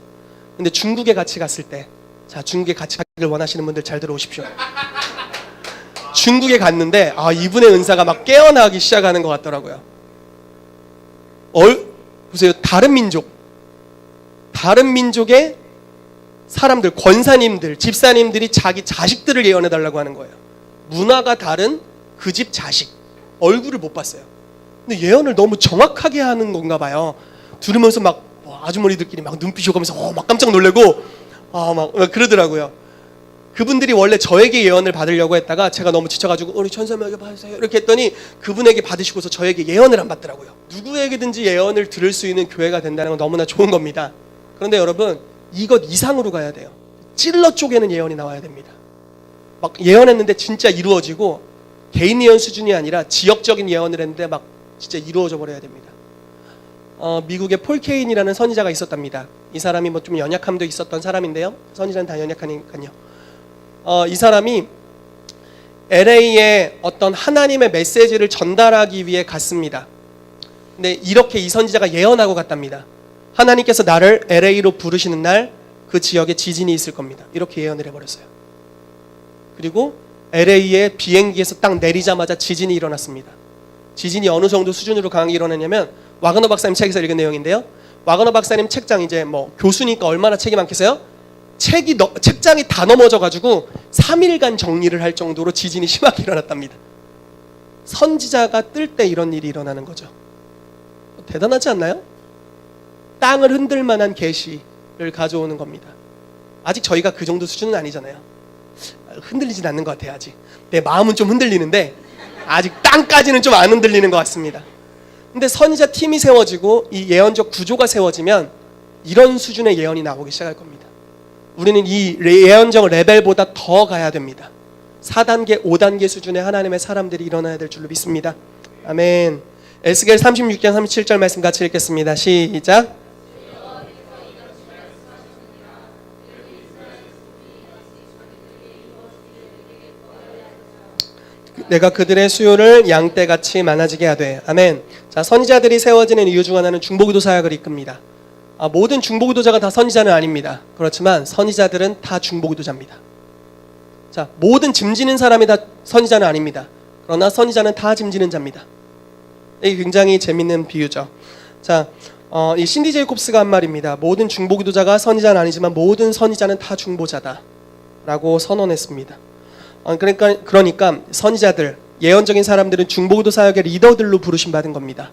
근데 중국에 같이 갔을 때, 자, 중국에 같이 가기를 원하시는 분들 잘 들어오십시오. 중국에 갔는데 이분의 은사가 막 깨어나기 시작하는 것 같더라고요. 보세요. 다른 민족의 사람들, 권사님들, 집사님들이 자기 자식들을 예언해달라고 하는 거예요. 문화가 다른 그 집 자식. 얼굴을 못 봤어요. 근데 예언을 너무 정확하게 하는 건가 봐요. 들으면서 막 아주머니들끼리 막 눈빛이 오면서 막 깜짝 놀래고 막 그러더라고요. 그분들이 원래 저에게 예언을 받으려고 했다가 제가 너무 지쳐가지고 우리 천사님에게 받으세요 이렇게 했더니 그분에게 받으시고서 저에게 예언을 안 받더라고요. 누구에게든지 예언을 들을 수 있는 교회가 된다는 건 너무나 좋은 겁니다. 그런데 여러분 이것 이상으로 가야 돼요. 찔러 쪼개는 예언이 나와야 됩니다. 막 예언했는데 진짜 이루어지고 개인 예언 수준이 아니라 지역적인 예언을 했는데 막 진짜 이루어져 버려야 됩니다. 미국의 폴 케인이라는 선지자가 있었답니다. 이 사람이 뭐 좀 연약함도 있었던 사람인데요. 선지자는 다 연약하니까요. 이 사람이 LA에 어떤 하나님의 메시지를 전달하기 위해 갔습니다. 근데 이렇게 이 선지자가 예언하고 갔답니다. 하나님께서 나를 LA로 부르시는 날 그 지역에 지진이 있을 겁니다. 이렇게 예언을 해버렸어요. 그리고 LA에 비행기에서 딱 내리자마자 지진이 일어났습니다. 지진이 어느 정도 수준으로 강하게 일어났냐면 와그너 박사님 책에서 읽은 내용인데요. 와그너 박사님 책장 이제 뭐 교수니까 얼마나 책이 많겠어요? 책장이 다 넘어져가지고 3일간 정리를 할 정도로 지진이 심하게 일어났답니다. 선지자가 뜰 때 이런 일이 일어나는 거죠. 대단하지 않나요? 땅을 흔들 만한 계시를 가져오는 겁니다. 아직 저희가 그 정도 수준은 아니잖아요. 흔들리진 않는 것 같아요. 아직 내 마음은 좀 흔들리는데 아직 땅까지는 좀 안 흔들리는 것 같습니다. 근데 선지자 팀이 세워지고 이 예언적 구조가 세워지면 이런 수준의 예언이 나오기 시작할 겁니다. 우리는 이 예언적 레벨보다 더 가야 됩니다. 4단계, 5단계 수준의 하나님의 사람들이 일어나야 될 줄로 믿습니다. 아멘. 에스겔 36장 37절 말씀 같이 읽겠습니다. 시작. 내가 그들의 수요를 양떼같이 많아지게 하되. 아멘. 자, 선지자들이 세워지는 이유 중 하나는 중보기도 사역을 이끕니다. 모든 중보기도자가 다 선지자는 아닙니다. 그렇지만 선지자들은 다 중보기도자입니다. 자, 모든 짐지는 사람이 다 선지자는 아닙니다. 그러나 선지자는 다 짐지는 자입니다. 이게 굉장히 재밌는 비유죠. 자, 이 신디 제이콥스가 한 말입니다. 모든 중보기도자가 선지자는 아니지만 모든 선지자는 다 중보자다 라고 선언했습니다. 그러니까 선지자들, 예언적인 사람들은 중보기도 사역의 리더들로 부르심 받은 겁니다.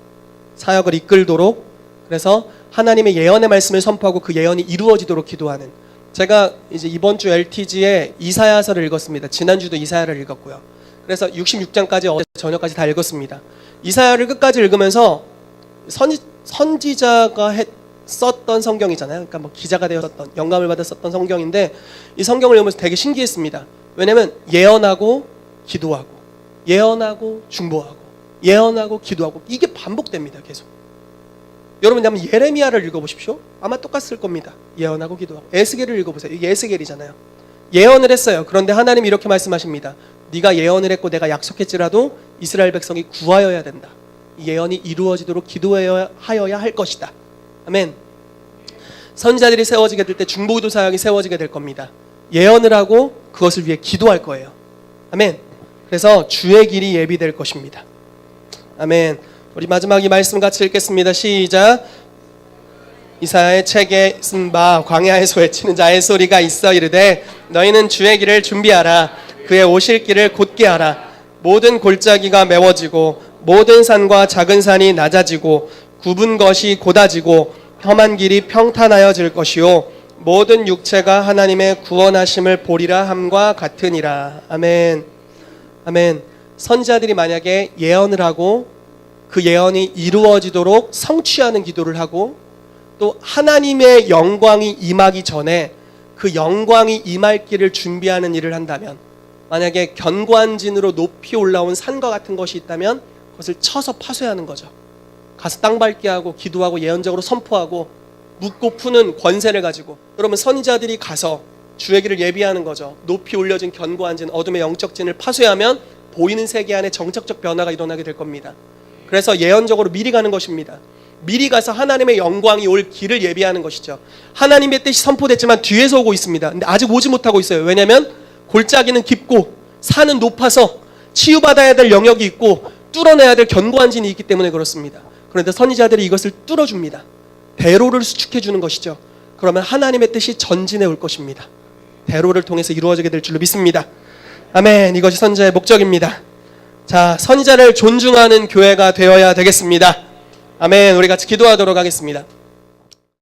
사역을 이끌도록, 그래서 하나님의 예언의 말씀을 선포하고 그 예언이 이루어지도록 기도하는. 제가 이제 이번 주 LTG에 이사야서를 읽었습니다. 지난주도 이사야를 읽었고요. 그래서 66장까지 어제 저녁까지 다 읽었습니다. 이사야를 끝까지 읽으면서 선지자가 썼던 성경이잖아요. 그러니까 뭐 기자가 되었던, 영감을 받아 썼던 성경인데 이 성경을 읽으면서 되게 신기했습니다. 왜냐면 예언하고 기도하고 예언하고 중보하고 예언하고 기도하고 이게 반복됩니다. 계속. 여러분 한번 예레미야를 읽어보십시오. 아마 똑같을 겁니다. 예언하고 기도하고. 에스겔을 읽어보세요. 이게 에스겔이잖아요. 예언을 했어요. 그런데 하나님이 이렇게 말씀하십니다. 네가 예언을 했고 내가 약속했지라도 이스라엘 백성이 구하여야 된다. 이 예언이 이루어지도록 기도하여야 할 것이다. 아멘. 선지자들이 세워지게 될 때 중보기도 사역이 세워지게 될 겁니다. 예언을 하고 그것을 위해 기도할 거예요. 아멘. 그래서 주의 길이 예비될 것입니다. 아멘. 우리 마지막 이 말씀 같이 읽겠습니다. 시작. 이사야의 책에 쓴 바 광야에서 외치는 자의 소리가 있어 이르되 너희는 주의 길을 준비하라. 그의 오실 길을 곧게 하라. 모든 골짜기가 메워지고 모든 산과 작은 산이 낮아지고 굽은 것이 곧아지고 험한 길이 평탄하여질 것이요 모든 육체가 하나님의 구원하심을 보리라 함과 같으니라. 아멘. 아멘. 선지자들이 만약에 예언을 하고 그 예언이 이루어지도록 성취하는 기도를 하고 또 하나님의 영광이 임하기 전에 그 영광이 임할 길을 준비하는 일을 한다면, 만약에 견고한진으로 높이 올라온 산과 같은 것이 있다면 그것을 쳐서 파쇄하는 거죠. 가서 땅 밟게 하고 기도하고 예언적으로 선포하고 묻고 푸는 권세를 가지고. 여러분 선지자들이 가서 주의 길을 예비하는 거죠. 높이 올려진 견고한 진, 어둠의 영적 진을 파쇄하면 보이는 세계 안에 정책적 변화가 일어나게 될 겁니다. 그래서 예언적으로 미리 가는 것입니다. 미리 가서 하나님의 영광이 올 길을 예비하는 것이죠. 하나님의 뜻이 선포됐지만 뒤에서 오고 있습니다. 근데 아직 오지 못하고 있어요. 왜냐하면 골짜기는 깊고 산은 높아서 치유받아야 될 영역이 있고 뚫어내야 될 견고한 진이 있기 때문에 그렇습니다. 그런데 선지자들이 이것을 뚫어줍니다. 대로를 수축해주는 것이죠. 그러면 하나님의 뜻이 전진해 올 것입니다. 대로를 통해서 이루어지게 될 줄로 믿습니다. 아멘. 이것이 선지자의 목적입니다. 자, 선지자를 존중하는 교회가 되어야 되겠습니다. 아멘. 우리 같이 기도하도록 하겠습니다.